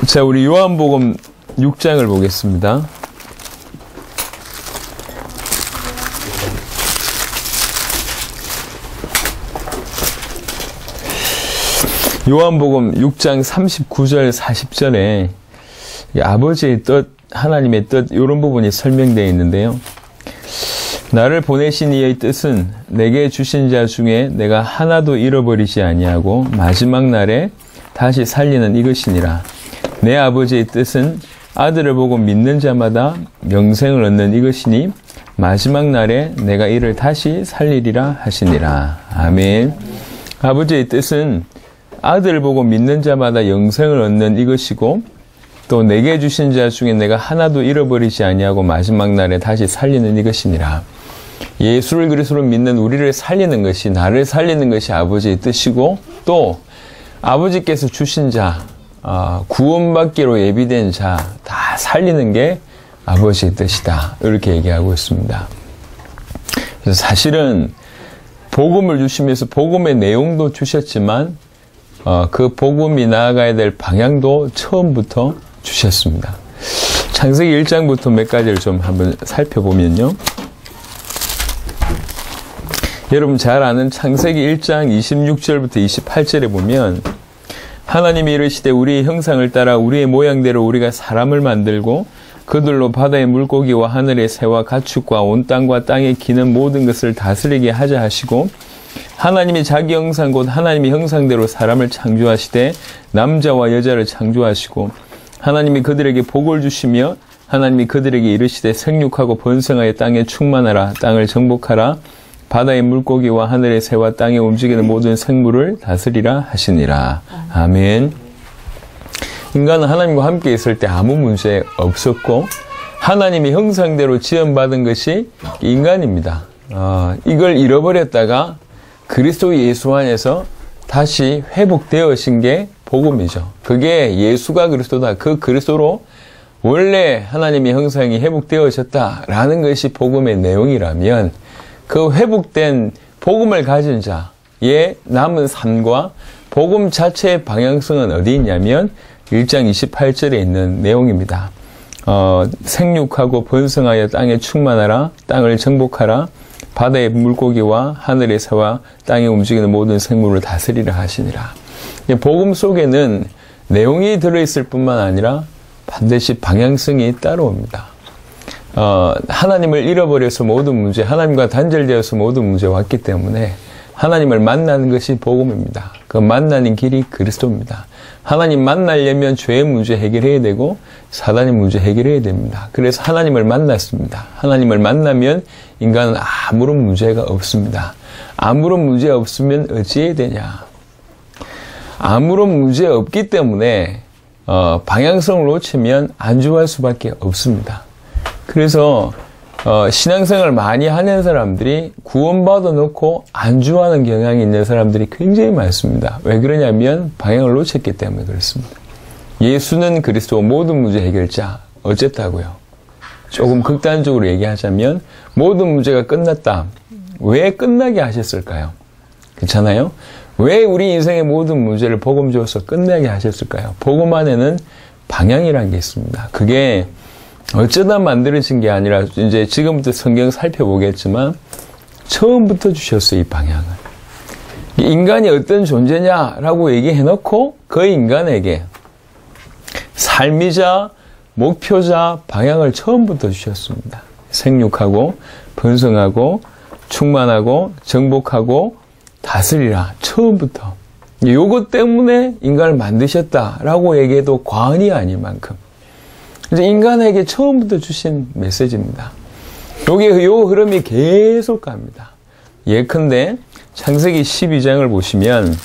자, 우리 요한복음 6장을 보겠습니다. 요한복음 6장 39절 40절에 아버지의 뜻, 하나님의 뜻 이런 부분이 설명되어 있는데요. 나를 보내신 이의 뜻은 내게 주신 자 중에 내가 하나도 잃어버리지 아니하고 마지막 날에 다시 살리는 이것이니라. 내 아버지의 뜻은 아들을 보고 믿는 자마다 영생을 얻는 이것이니 마지막 날에 내가 이를 다시 살리리라 하시니라. 아멘. 아버지의 뜻은 아들을 보고 믿는 자마다 영생을 얻는 이것이고 또 내게 주신 자 중에 내가 하나도 잃어버리지 아니하고 마지막 날에 다시 살리는 이것이니라. 예수를 그리스도로 믿는 우리를 살리는 것이, 나를 살리는 것이 아버지의 뜻이고 또 아버지께서 주신 자, 구원받기로 예비된 자 다 살리는 게 아버지의 뜻이다. 이렇게 얘기하고 있습니다. 그래서 사실은 복음을 주시면서 복음의 내용도 주셨지만 그 복음이 나아가야 될 방향도 처음부터 주셨습니다. 창세기 1장부터 몇 가지를 좀 한번 살펴보면요. 여러분 잘 아는 창세기 1장 26절부터 28절에 보면 하나님이 이르시되 우리의 형상을 따라 우리의 모양대로 우리가 사람을 만들고 그들로 바다의 물고기와 하늘의 새와 가축과 온 땅과 땅에 기는 모든 것을 다스리게 하자 하시고 하나님이 자기 형상 곧 하나님의 형상대로 사람을 창조하시되 남자와 여자를 창조하시고 하나님이 그들에게 복을 주시며 하나님이 그들에게 이르시되 생육하고 번성하여 땅에 충만하라 땅을 정복하라 바다의 물고기와 하늘의 새와 땅에 움직이는 모든 생물을 다스리라 하시니라. 아멘. 인간은 하나님과 함께 있을 때 아무 문제 없었고 하나님의 형상대로 지음받은 것이 인간입니다. 이걸 잃어버렸다가 그리스도 예수 안에서 다시 회복되어진 게 복음이죠. 그게 예수가 그리스도다. 그 그리스도로 원래 하나님의 형상이 회복되어졌다라는 것이 복음의 내용이라면 그 회복된 복음을 가진 자의 남은 삶과 복음 자체의 방향성은 어디 있냐면 1장 28절에 있는 내용입니다. 생육하고 번성하여 땅에 충만하라 땅을 정복하라 바다의 물고기와 하늘의 새와 땅에 움직이는 모든 생물을 다스리라 하시니라. 복음 속에는 내용이 들어있을 뿐만 아니라 반드시 방향성이 따라옵니다. 하나님을 잃어버려서 모든 문제, 하나님과 단절되어서 모든 문제가 왔기 때문에 하나님을 만나는 것이 복음입니다. 그 만나는 길이 그리스도입니다. 하나님 만나려면 죄의 문제 해결해야 되고 사단의 문제 해결해야 됩니다. 그래서 하나님을 만났습니다. 하나님을 만나면 인간은 아무런 문제가 없습니다. 아무런 문제 없으면 어찌해야 되냐? 아무런 문제 없기 때문에 방향성을 놓치면 안주할 수밖에 없습니다. 그래서 신앙생활을 많이 하는 사람들이 구원받아 놓고 안주하는 경향이 있는 사람들이 굉장히 많습니다. 왜 그러냐면 방향을 놓쳤기 때문에 그렇습니다. 예수는 그리스도 모든 문제 해결자 어쨌다고요? 조금 극단적으로 얘기하자면 모든 문제가 끝났다. 왜 끝나게 하셨을까요? 그렇잖아요? 왜 우리 인생의 모든 문제를 복음 주어서 끝나게 하셨을까요? 복음 안에는 방향이라는 게 있습니다. 그게 어쩌다 만들어진 게 아니라 이제 지금부터 성경 살펴보겠지만 처음부터 주셨어요. 이 방향을. 인간이 어떤 존재냐라고 얘기해놓고 그 인간에게 삶이자 목표자 방향을 처음부터 주셨습니다. 생육하고 번성하고 충만하고 정복하고 다스리라. 처음부터. 요것 때문에 인간을 만드셨다라고 얘기해도 과언이 아닐 만큼 이제 인간에게 처음부터 주신 메시지입니다. 요 흐름이 계속 갑니다. 예컨대 창세기 12장을 보시면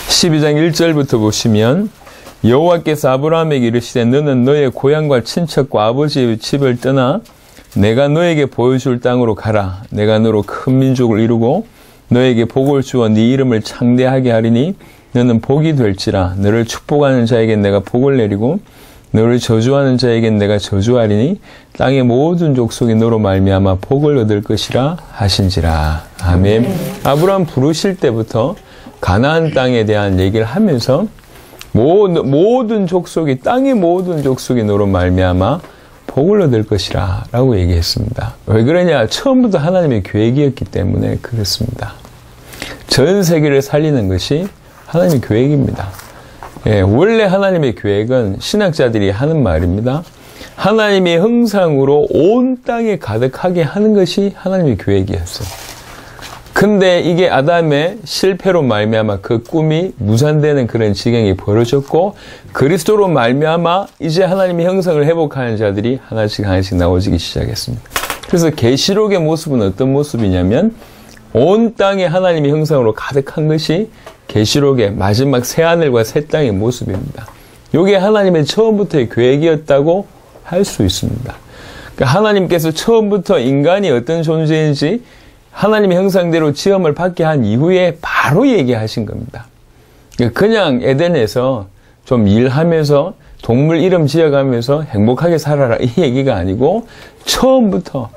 12장 1절부터 보시면 여호와께서 아브라함에게 이르시되 너는 너의 고향과 친척과 아버지의 집을 떠나 내가 너에게 보여줄 땅으로 가라. 내가 너로 큰 민족을 이루고 너에게 복을 주어 네 이름을 창대하게 하리니 너는 복이 될지라. 너를 축복하는 자에게 내가 복을 내리고 너를 저주하는 자에겐 내가 저주하리니 땅의 모든 족속이 너로 말미암아 복을 얻을 것이라 하신지라. 아멘. 아브라함 부르실 때부터 가나안 땅에 대한 얘기를 하면서 모든 족속이, 땅의 모든 족속이 너로 말미암아 복을 얻을 것이라 라고 얘기했습니다. 왜 그러냐? 처음부터 하나님의 계획이었기 때문에 그렇습니다. 전 세계를 살리는 것이 하나님의 계획입니다. 예, 원래 하나님의 계획은 신학자들이 하는 말입니다. 하나님의 형상으로 온 땅에 가득하게 하는 것이 하나님의 계획이었어요. 근데 이게 아담의 실패로 말미암아 그 꿈이 무산되는 그런 지경이 벌어졌고, 그리스도로 말미암아 이제 하나님의 형상을 회복하는 자들이 하나씩 나오기 시작했습니다. 그래서 계시록의 모습은 어떤 모습이냐면 온 땅에 하나님의 형상으로 가득한 것이 계시록의 마지막 새하늘과 새 땅의 모습입니다. 이게 하나님의 처음부터의 계획이었다고 할 수 있습니다. 그러니까 하나님께서 처음부터 인간이 어떤 존재인지 하나님의 형상대로 지음을 받게 한 이후에 바로 얘기하신 겁니다. 그냥 에덴에서 좀 일하면서 동물 이름 지어가면서 행복하게 살아라 이 얘기가 아니고 처음부터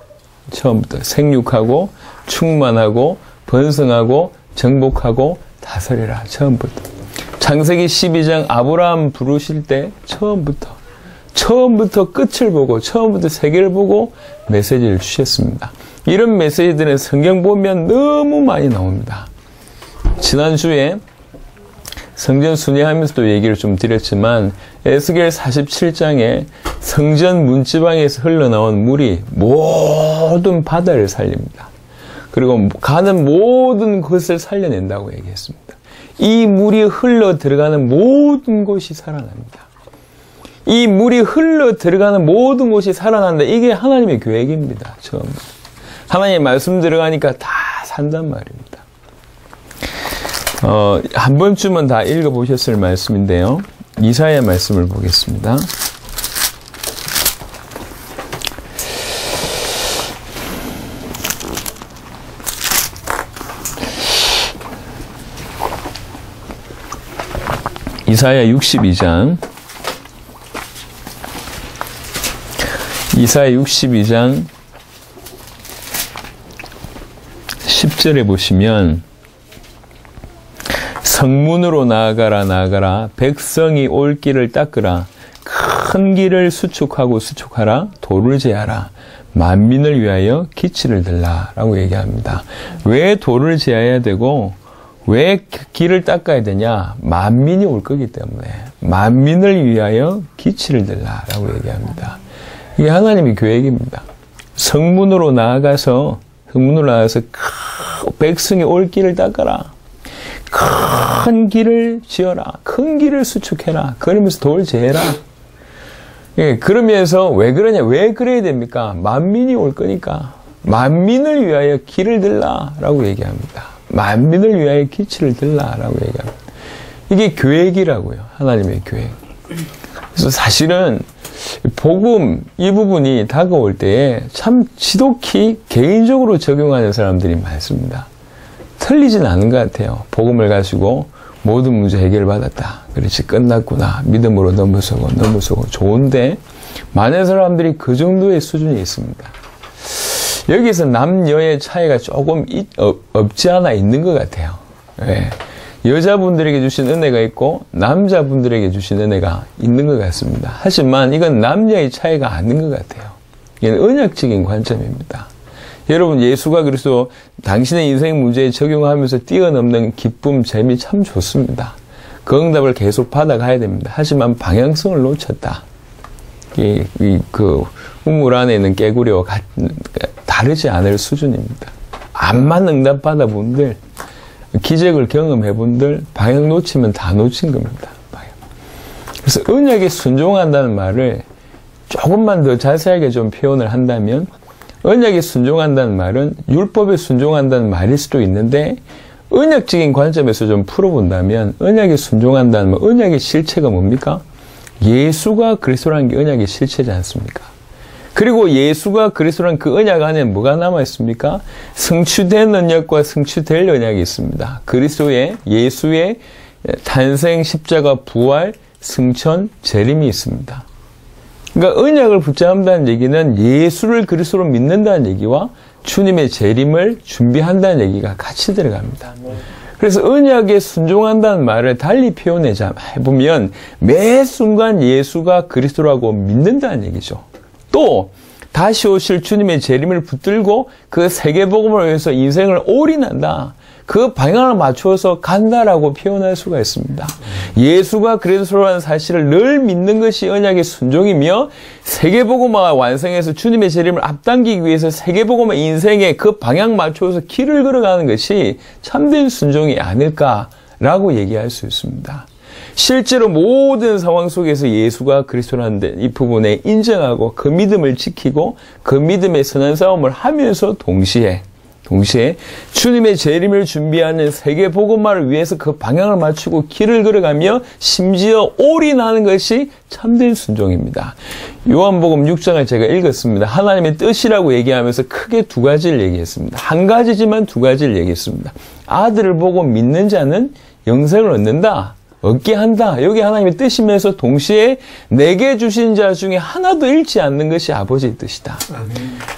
생육하고 충만하고 번성하고 정복하고 다스리라. 처음부터. 창세기 12장 아브라함 부르실 때 처음부터 끝을 보고 처음부터 세계를 보고 메시지를 주셨습니다. 이런 메시지들은 성경 보면 너무 많이 나옵니다. 지난주에 성전 순회하면서도 얘기를 좀 드렸지만 에스겔 47장에 성전 문지방에서 흘러나온 물이 모든 바다를 살립니다. 그리고 가는 모든 것을 살려낸다고 얘기했습니다. 이 물이 흘러 들어가는 모든 곳이 살아납니다. 이 물이 흘러 들어가는 모든 곳이 살아난다. 이게 하나님의 계획입니다. 처음부터. 하나님의 말씀 들어가니까 다 산단 말입니다. 한 번쯤은 다 읽어보셨을 말씀인데요. 이사야 말씀을 보겠습니다. 이사야 62장 10절에 보시면 성문으로 나아가라 백성이 올 길을 닦으라 큰 길을 수축하라 돌을 제하라 만민을 위하여 기치를 들라 라고 얘기합니다. 왜 돌을 제해야 되고 왜 길을 닦아야 되냐? 만민이 올 거기 때문에 만민을 위하여 기치를 들라 라고 얘기합니다. 이게 하나님의 계획입니다. 성문으로 나아가서 백성이 올 길을 닦아라. 큰 길을 지어라. 큰 길을 수축해라. 그러면서 돌 제해라. 예, 그러면서 왜 그러냐? 왜 그래야 됩니까? 만민이 올 거니까. 만민을 위하여 길을 들라 라고 얘기합니다. 만민을 위하여 기치를 들라 라고 얘기합니다. 이게 계획이라고요. 하나님의 계획. 그래서 사실은 복음 이 부분이 다가올 때에 참 지독히 개인적으로 적용하는 사람들이 많습니다. 틀리진 않은 것 같아요. 복음을 가지고 모든 문제 해결받았다. 그렇지 끝났구나. 믿음으로 넘어서고 좋은데 많은 사람들이 그 정도의 수준이 있습니다. 여기서 남녀의 차이가 조금 없지 않아 있는 것 같아요. 네. 여자분들에게 주신 은혜가 있고 남자분들에게 주신 은혜가 있는 것 같습니다. 하지만 이건 남녀의 차이가 아닌 것 같아요. 이건 언약적인 관점입니다. 여러분 예수가 그리스도 당신의 인생 문제에 적용하면서 뛰어넘는 기쁨, 재미 참 좋습니다. 그 응답을 계속 받아가야 됩니다. 하지만 방향성을 놓쳤다. 그 우물 안에 있는 깨구리와 다르지 않을 수준입니다. 안 맞는 응답 받아본 분들, 기적을 경험해 분들 방향 놓치면 다 놓친 겁니다. 그래서 언약에 순종한다는 말을 조금만 더 자세하게 좀 표현을 한다면 언약에 순종한다는 말은 율법에 순종한다는 말일 수도 있는데 언약적인 관점에서 좀 풀어본다면 언약에 순종한다는 말, 언약의 실체가 뭡니까? 예수가 그리스도라는 게 언약의 실체지 않습니까? 그리고 예수가 그리스도라는 그 언약 안에 뭐가 남아있습니까? 성취된 언약과 성취될 언약이 있습니다. 예수의 탄생, 십자가, 부활, 승천, 재림이 있습니다. 그러니까 언약을 붙잡는다는 얘기는 예수를 그리스도로 믿는다는 얘기와 주님의 재림을 준비한다는 얘기가 같이 들어갑니다. 그래서 언약에 순종한다는 말을 달리 해보면 매 순간 예수가 그리스도라고 믿는다는 얘기죠. 또 다시 오실 주님의 재림을 붙들고 그 세계복음을 위해서 인생을 올인한다. 그 방향을 맞추어서 간다라고 표현할 수가 있습니다. 예수가 그리스도라는 사실을 늘 믿는 것이 언약의 순종이며 세계복음화 완성해서 주님의 재림을 앞당기기 위해서 세계복음화 인생의 그 방향 맞추어서 길을 걸어가는 것이 참된 순종이 아닐까라고 얘기할 수 있습니다. 실제로 모든 상황 속에서 예수가 그리스도라는 이 부분에 인정하고 그 믿음을 지키고 그 믿음의 선한 싸움을 하면서 동시에 주님의 재림을 준비하는 세계 복음화를 위해서 그 방향을 맞추고 길을 걸어가며 심지어 올인하는 것이 참된 순종입니다. 요한복음 6장을 제가 읽었습니다. 하나님의 뜻이라고 얘기하면서 크게 두 가지를 얘기했습니다. 한 가지지만 두 가지를 얘기했습니다. 아들을 보고 믿는 자는 영생을 얻게 한다. 여기 하나님의 뜻이면서 동시에 내게 주신 자 중에 하나도 잃지 않는 것이 아버지의 뜻이다.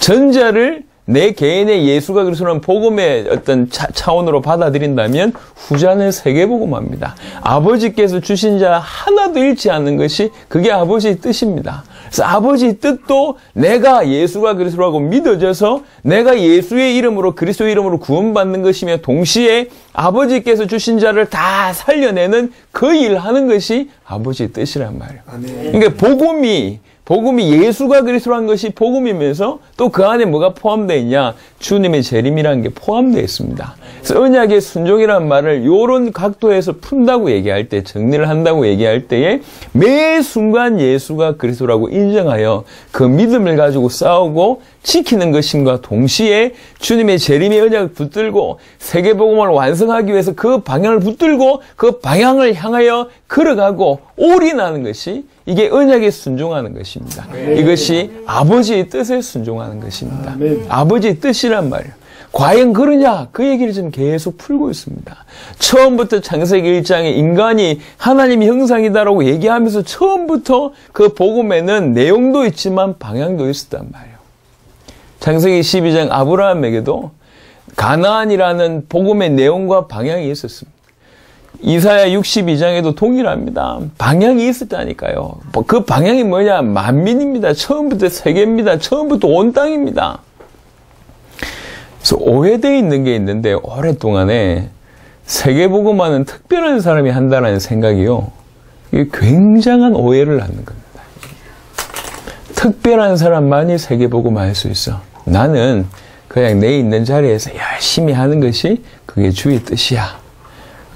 전자를 내 개인의 예수가 그리스도라는 복음의 어떤 차원으로 받아들인다면 후자는 세계복음화입니다. 아버지께서 주신 자 하나도 잃지 않는 것이 그게 아버지의 뜻입니다. 그래서 아버지의 뜻도 내가 예수가 그리스도라고 믿어져서 내가 예수의 이름으로 그리스도의 이름으로 구원받는 것이며 동시에 아버지께서 주신 자를 다 살려내는 그 일을 하는 것이 아버지의 뜻이란 말이에요. 그러니까 복음이 예수가 그리스도라는 것이 복음이면서 또 그 안에 뭐가 포함되어 있냐? 주님의 재림이라는 게 포함되어 있습니다. 그래서 언약의 순종이라는 말을 이런 각도에서 푼다고 얘기할 때, 정리를 한다고 얘기할 때에 매 순간 예수가 그리스도라고 인정하여 그 믿음을 가지고 싸우고 지키는 것임과 동시에 주님의 재림의 언약을 붙들고 세계복음을 완성하기 위해서 그 방향을 붙들고 그 방향을 향하여 걸어가고 올인하는 것이 이게 언약에 순종하는 것입니다. 이것이 아버지의 뜻에 순종하는 것입니다. 아버지의 뜻이란 말이에요. 과연 그러냐? 그 얘기를 지금 계속 풀고 있습니다. 처음부터 창세기 1장에 인간이 하나님의 형상이다라고 얘기하면서 처음부터 그 복음에는 내용도 있지만 방향도 있었단 말이에요. 창세기 12장 아브라함에게도 가나안이라는 복음의 내용과 방향이 있었습니다. 이사야 62장에도 동일합니다. 방향이 있었다니까요. 그 방향이 뭐냐? 만민입니다. 처음부터 세계입니다. 처음부터 온 땅입니다. 그래서 오해되어 있는 게 있는데 오랫동안에 세계복음화는 특별한 사람이 한다는 생각이요. 이게 굉장한 오해를 낳는 겁니다. 특별한 사람만이 세계복음화 할 수 있어. 나는 그냥 내 있는 자리에서 열심히 하는 것이 그게 주의 뜻이야.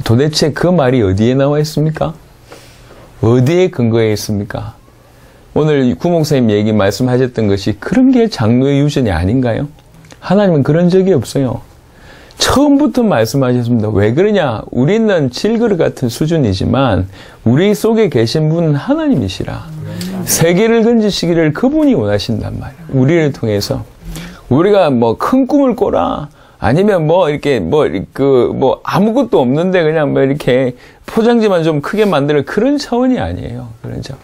도대체 그 말이 어디에 나와 있습니까? 어디에 근거해 있습니까? 오늘 구목사님 얘기 말씀하셨던 것이 그런 게 장로의 유전이 아닌가요? 하나님은 그런 적이 없어요. 처음부터 말씀하셨습니다. 왜 그러냐? 우리는 질그릇 같은 수준이지만 우리 속에 계신 분은 하나님이시라. 세계를 건지시기를 그분이 원하신단 말이에요. 우리를 통해서. 우리가 뭐 큰 꿈을 꿔라. 아니면 아무것도 없는데 그냥 이렇게 포장지만 좀 크게 만드는 그런 차원이 아니에요. 그렇죠.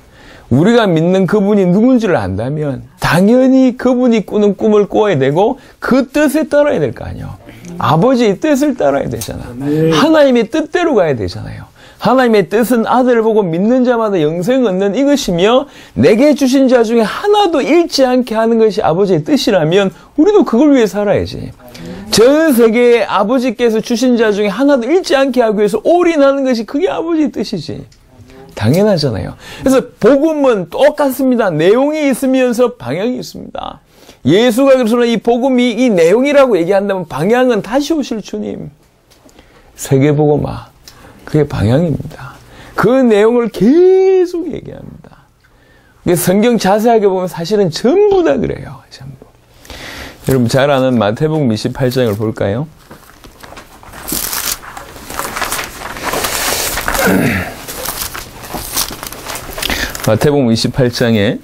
우리가 믿는 그분이 누군지를 안다면 당연히 그분이 꾸는 꿈을 꿔야 되고 그 뜻에 따라야 될 거 아니에요. 아버지의 뜻을 따라야 되잖아. 하나님의 뜻대로 가야 되잖아요. 하나님의 뜻은 아들을 보고 믿는 자마다 영생을 얻는 이것이며 내게 주신 자 중에 하나도 잃지 않게 하는 것이 아버지의 뜻이라면 우리도 그걸 위해 살아야지. 전 세계에 아버지께서 주신 자 중에 하나도 잃지 않게 하기 위해서 올인하는 것이 그게 아버지의 뜻이지. 당연하잖아요. 그래서 복음은 똑같습니다. 내용이 있으면서 방향이 있습니다. 예수가 그리스도는 이 복음이 이 내용이라고 얘기한다면 방향은 다시 오실 주님. 세계복음화. 그게 방향입니다. 그 내용을 계속 얘기합니다. 성경 자세하게 보면 사실은 전부 다 그래요. 전부. 여러분 잘 아는 마태복음 28장을 볼까요? 마태복음 28장에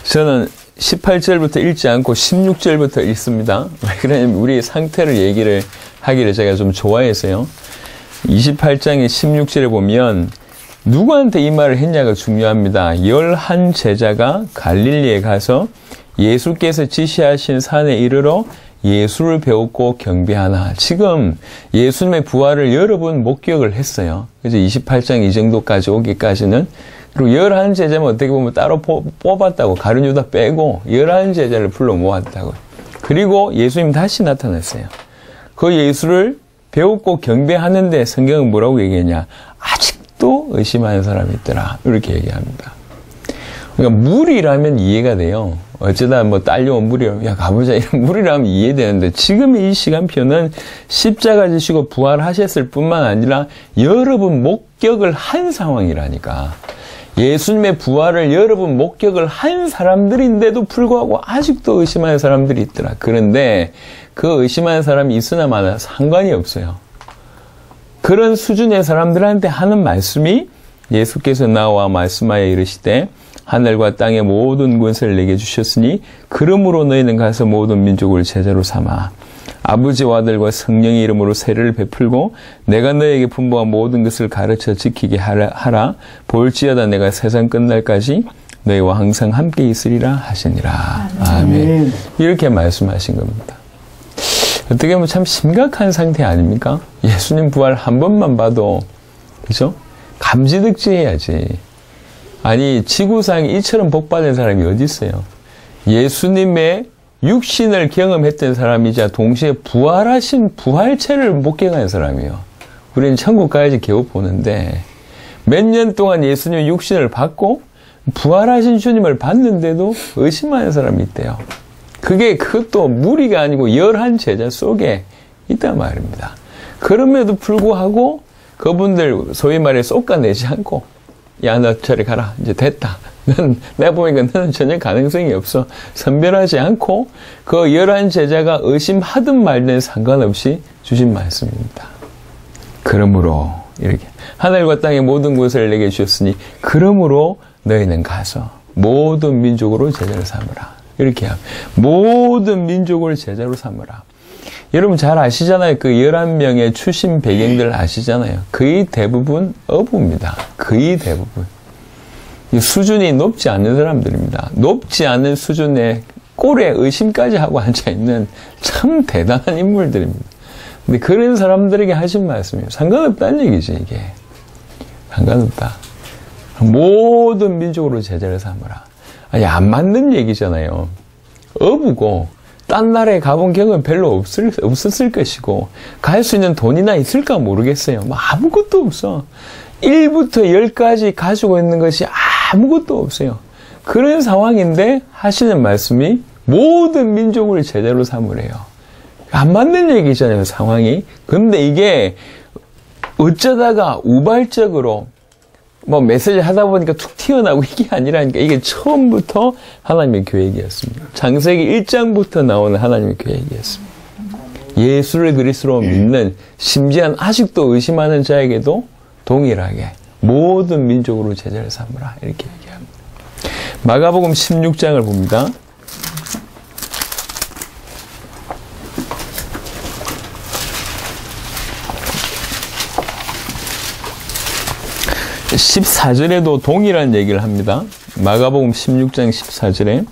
저는 18절부터 읽지 않고 16절부터 읽습니다. 왜 그러냐면 우리의 상태를 얘기를 하기를 제가 좀 좋아해서요. 28장의 16절에 보면 누구한테 이 말을 했냐가 중요합니다. 11 제자가 갈릴리에 가서 예수께서 지시하신 산에 이르러 예수를 배웠고 경배하나. 지금 예수님의 부활을 여러 번 목격을 했어요. 그래서 28장 이 정도까지 오기까지는. 그리고 11 제자면 어떻게 보면 따로 뽑았다고. 가룟 유다 빼고 11 제자를 불러 모았다고. 그리고 예수님 다시 나타났어요. 그 예수를 배웠고 경배하는데 성경은 뭐라고 얘기했냐. 아직도 의심하는 사람이 있더라. 이렇게 얘기합니다. 그러니까 물이라면 이해가 돼요. 어쩌다 뭐 딸려온 물이라면 야 가보자 이런 물이라면 이해되는데 지금 이 시간표는 십자가 지시고 부활하셨을 뿐만 아니라 여러 번 목격을 한 상황이라니까. 예수님의 부활을 여러 번 목격을 한 사람들인데도 불구하고 아직도 의심하는 사람들이 있더라. 그런데 그 의심하는 사람이 있으나 마나 상관이 없어요. 그런 수준의 사람들한테 하는 말씀이 예수께서 나와 말씀하여 이르시되 하늘과 땅의 모든 권세를 내게 주셨으니 그러므로 너희는 가서 모든 민족을 제자로 삼아 아버지와 아들과 성령의 이름으로 세례를 베풀고 내가 너에게 분부한 모든 것을 가르쳐 지키게 하라. 볼지어다 내가 세상 끝날까지 너희와 항상 함께 있으리라 하시니라. 아멘. 이렇게 말씀하신 겁니다. 어떻게 보면 참 심각한 상태 아닙니까? 예수님 부활 한 번만 봐도 그죠? 감지덕지해야지. 아니 지구상에 이처럼 복받은 사람이 어디 있어요? 예수님의 육신을 경험했던 사람이자 동시에 부활하신 부활체를 목격한 사람이에요. 우리는 천국 가야지 겨우 보는데 몇 년 동안 예수님의 육신을 받고 부활하신 주님을 봤는데도 의심하는 사람이 있대요. 그것도 무리가 아니고 11 제자 속에 있단 말입니다. 그럼에도 불구하고 그분들 소위 말해 쏟아내지 않고 야, 너 저리 가라. 이제 됐다. 내가 보니까 너는 전혀 가능성이 없어. 선별하지 않고 그 11 제자가 의심하든 말든 상관없이 주신 말씀입니다. 그러므로 이렇게 하늘과 땅의 모든 것을 내게 주셨으니 그러므로 너희는 가서 모든 민족으로 제자를 삼으라. 이렇게 합니다. 모든 민족을 제자로 삼으라. 여러분 잘 아시잖아요. 그 11명의 출신 배경들 아시잖아요. 거의 대부분 어부입니다. 거의 대부분. 수준이 높지 않은 사람들입니다. 높지 않은 수준의 꼴에 의심까지 하고 앉아있는 참 대단한 인물들입니다. 근데 그런 사람들에게 하신 말씀이에요. 상관없다는 얘기지, 이게. 상관없다. 모든 민족으로 제자를 삼으라. 아니, 안 맞는 얘기잖아요. 어부고, 딴 나라에 가본 경험은 별로 없었을 것이고, 갈 수 있는 돈이나 있을까 모르겠어요. 뭐 아무것도 없어. 1부터 10까지 가지고 있는 것이 아무것도 없어요. 그런 상황인데 하시는 말씀이 모든 민족을 제자로 삼으래요. 안 맞는 얘기잖아요, 상황이. 근데 이게 어쩌다가 우발적으로 뭐 메시지 하다 보니까 툭 튀어나오고 이게 아니라니까 이게 처음부터 하나님의 계획이었습니다. 창세기 1장부터 나오는 하나님의 계획이었습니다. 예수를 그리스도로 믿는 심지어 아직도 의심하는 자에게도 동일하게 모든 민족으로 제자를 삼으라 이렇게 얘기합니다. 마가복음 16장을 봅니다. (14절에도) 동일한 얘기를 합니다. 마가복음 16장 14절에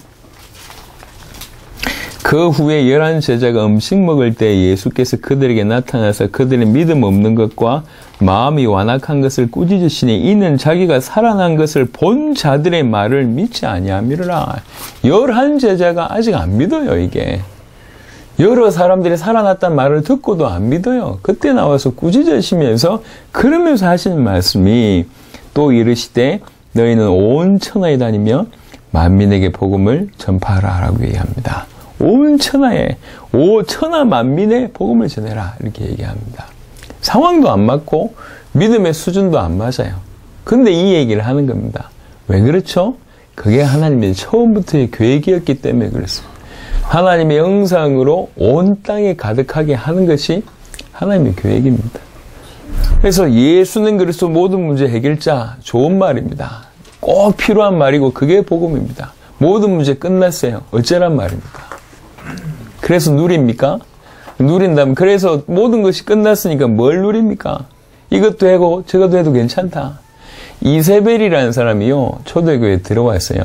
그 후에 11 제자가 음식 먹을 때 예수께서 그들에게 나타나서 그들의 믿음 없는 것과 마음이 완악한 것을 꾸짖으시니 이는 자기가 살아난 것을 본 자들의 말을 믿지 아니함이라. 11 제자가 아직 안 믿어요. 이게 여러 사람들이 살아났다는 말을 듣고도 안 믿어요. 그때 나와서 꾸짖으시면서 그러면서 하시는 말씀이 또 이르시되 너희는 온 천하에 다니며 만민에게 복음을 전파하라라고 얘기합니다. 온 천하에 천하 만민의 복음을 전해라 이렇게 얘기합니다. 상황도 안 맞고 믿음의 수준도 안 맞아요. 근데 이 얘기를 하는 겁니다. 왜 그렇죠? 그게 하나님의 처음부터의 계획이었기 때문에 그렇습니다. 하나님의 영상으로 온 땅에 가득하게 하는 것이 하나님의 계획입니다. 그래서 예수는 그리스도 모든 문제 해결자, 좋은 말입니다. 꼭 필요한 말이고 그게 복음입니다. 모든 문제 끝났어요. 어쩌란 말입니까? 그래서 누립니까? 누린다면 그래서 모든 것이 끝났으니까 뭘 누립니까? 이것도 하고 저것도 해도 괜찮다. 이세벨이라는 사람이요, 초대교회에 들어왔어요.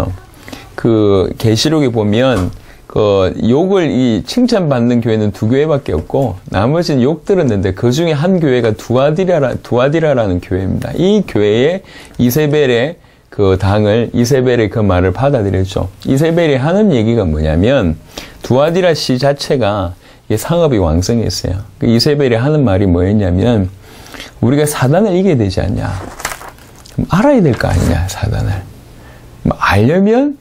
그 계시록에 보면 그 욕을 칭찬받는 교회는 2교회밖에 없고 나머지는 욕 들었는데 그 중에 한 교회가 두아디라라는 교회입니다. 이 교회에 이세벨의 그 당을, 이세벨의 그 말을 받아들였죠. 이세벨이 하는 얘기가 뭐냐면 두아디라 시 자체가 상업이 왕성했어요. 그 이세벨이 하는 말이 뭐였냐면 우리가 사단을 이겨야 되지 않냐. 그럼 알아야 될 거 아니냐, 사단을. 알려면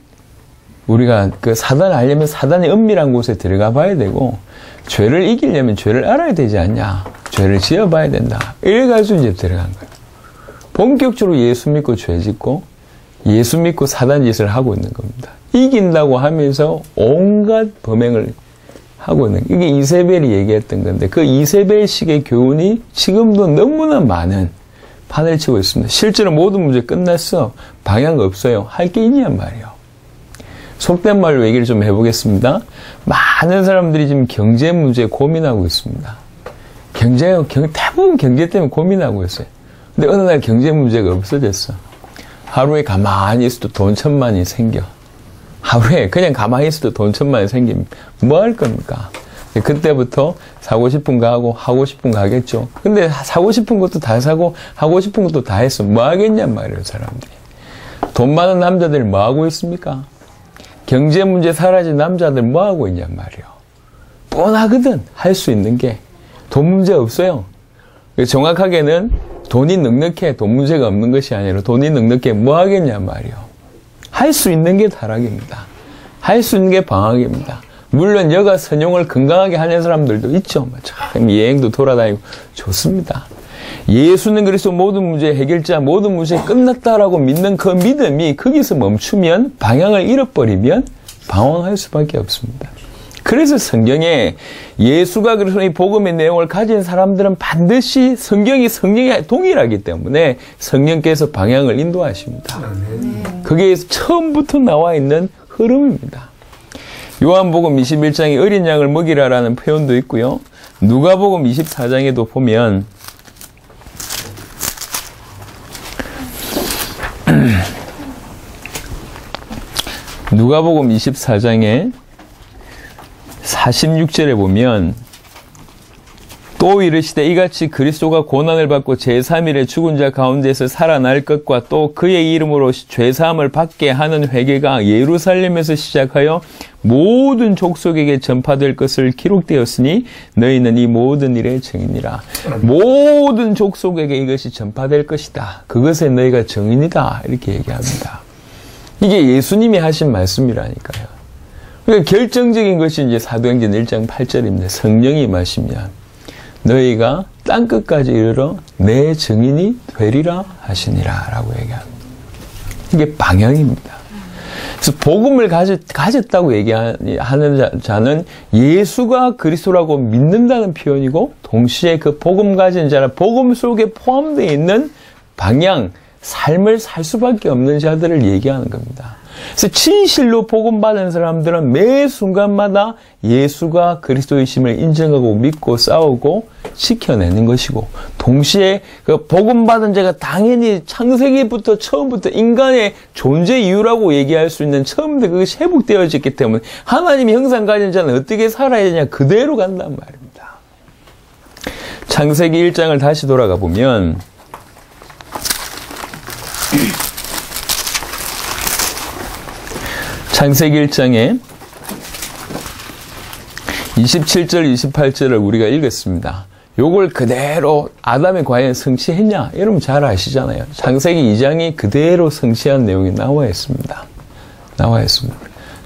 우리가 그 사단을 알려면 사단의 은밀한 곳에 들어가 봐야 되고 죄를 이기려면 죄를 알아야 되지 않냐. 죄를 지어봐야 된다. 이래가지고 이제 들어간 거예요. 본격적으로 예수 믿고 죄 짓고 예수 믿고 사단 짓을 하고 있는 겁니다. 이긴다고 하면서 온갖 범행을 하고 있는 거예요. 이게 이세벨이 얘기했던 건데 그 이세벨식의 교훈이 지금도 너무나 많은 판을 치고 있습니다. 실제로 모든 문제 끝났어. 방향 없어요. 할 게 있냔 말이에요. 속된 말로 얘기를 좀 해보겠습니다. 많은 사람들이 지금 경제 문제에 고민하고 있습니다. 대부분 경제 때문에 고민하고 있어요. 근데 어느 날 경제 문제가 없어졌어. 하루에 가만히 있어도 돈 1,000만이 생겨. 하루에 그냥 가만히 있어도 돈 1,000만이 생기면 뭐 할 겁니까? 그때부터 사고 싶은 거 하고 하고 싶은 거 하겠죠. 근데 사고 싶은 것도 다 사고 하고 싶은 것도 다 했어. 뭐 하겠냔 말이에요, 사람들이. 돈 많은 남자들 뭐 하고 있습니까? 경제 문제 사라진 남자들 뭐 하고 있냔 말이에요. 뻔하거든. 할 수 있는 게. 돈 문제 없어요. 정확하게는 돈이 넉넉해. 돈 문제가 없는 것이 아니라 돈이 넉넉해. 뭐 하겠냔 말이에요. 할 수 있는 게 타락입니다. 할 수 있는 게 방학입니다. 물론 여가 선용을 건강하게 하는 사람들도 있죠. 참 여행도 돌아다니고 좋습니다. 예수는 그리스도 모든 문제 해결자, 모든 문제 끝났다라고 믿는 그 믿음이 거기서 멈추면, 방향을 잃어버리면 방황할 수밖에 없습니다. 그래서 성경에 예수가 그리스도의 복음의 내용을 가진 사람들은 반드시 성경이 동일하기 때문에 성령께서 방향을 인도하십니다. 그게 처음부터 나와 있는 흐름입니다. 요한복음 21장에 어린 양을 먹이라라는 표현도 있고요. 누가복음 24장에도 보면 누가복음 24장에 46절에 보면 또 이르시되 이같이 그리스도가 고난을 받고 제3일에 죽은 자 가운데서 살아날 것과 또 그의 이름으로 죄사함을 받게 하는 회개가 예루살렘에서 시작하여 모든 족속에게 전파될 것을 기록되었으니 너희는 이 모든 일의 증인이라. 모든 족속에게 이것이 전파될 것이다. 그것에 너희가 증인이다. 이렇게 얘기합니다. 이게 예수님이 하신 말씀이라니까요. 그러니까 결정적인 것이 이제 사도행전 1장 8절입니다. 성령이 임하시면 너희가 땅끝까지 이르러 내 증인이 되리라 하시니라 라고 얘기합니다. 이게 방향입니다. 그래서 복음을 가졌다고 얘기하는 자는 예수가 그리스도라고 믿는다는 표현이고 동시에 그 복음 가진 자는 복음 속에 포함되어 있는 방향, 삶을 살 수밖에 없는 자들을 얘기하는 겁니다. 그래서 진실로 복음 받은 사람들은 매 순간마다 예수가 그리스도이심을 인정하고 믿고 싸우고 지켜내는 것이고, 동시에 그 복음 받은 자가 당연히 창세기부터 처음부터 인간의 존재 이유라고 얘기할 수 있는 처음부터 그것이 회복되어졌기 때문에 하나님의 형상 가진 자는 어떻게 살아야 되냐, 그대로 간단 말입니다. 창세기 1장을 다시 돌아가 보면 창세기 1장에 27절, 28절을 우리가 읽었습니다. 요걸 그대로 아담의 과연 성취했냐? 여러분 잘 아시잖아요. 창세기 2장이 그대로 성취한 내용이 나와 있습니다.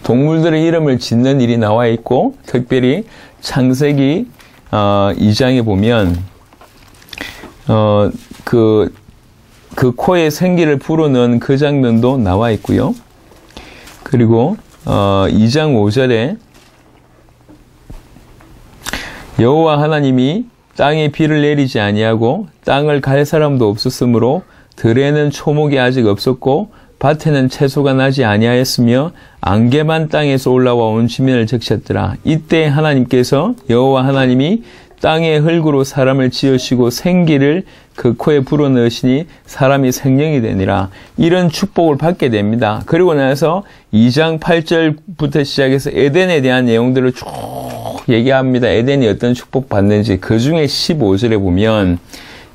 동물들의 이름을 짓는 일이 나와 있고, 특별히 창세기 2장에 보면 그 코에 생기를 불어넣은 그 장면도 나와 있고요. 그리고 2장 5절에 여호와 하나님이 땅에 비를 내리지 아니하고 땅을 갈 사람도 없었으므로 들에는 초목이 아직 없었고 밭에는 채소가 나지 아니하였으며 안개만 땅에서 올라와 온 지면을 적셨더라. 이때 하나님께서 여호와 하나님이 땅의 흙으로 사람을 지으시고 생기를 그 코에 불어넣으시니 사람이 생명이 되니라. 이런 축복을 받게 됩니다. 그리고 나서 2장 8절부터 시작해서 에덴에 대한 내용들을 쭉 얘기합니다. 에덴이 어떤 축복 받는지. 그 중에 15절에 보면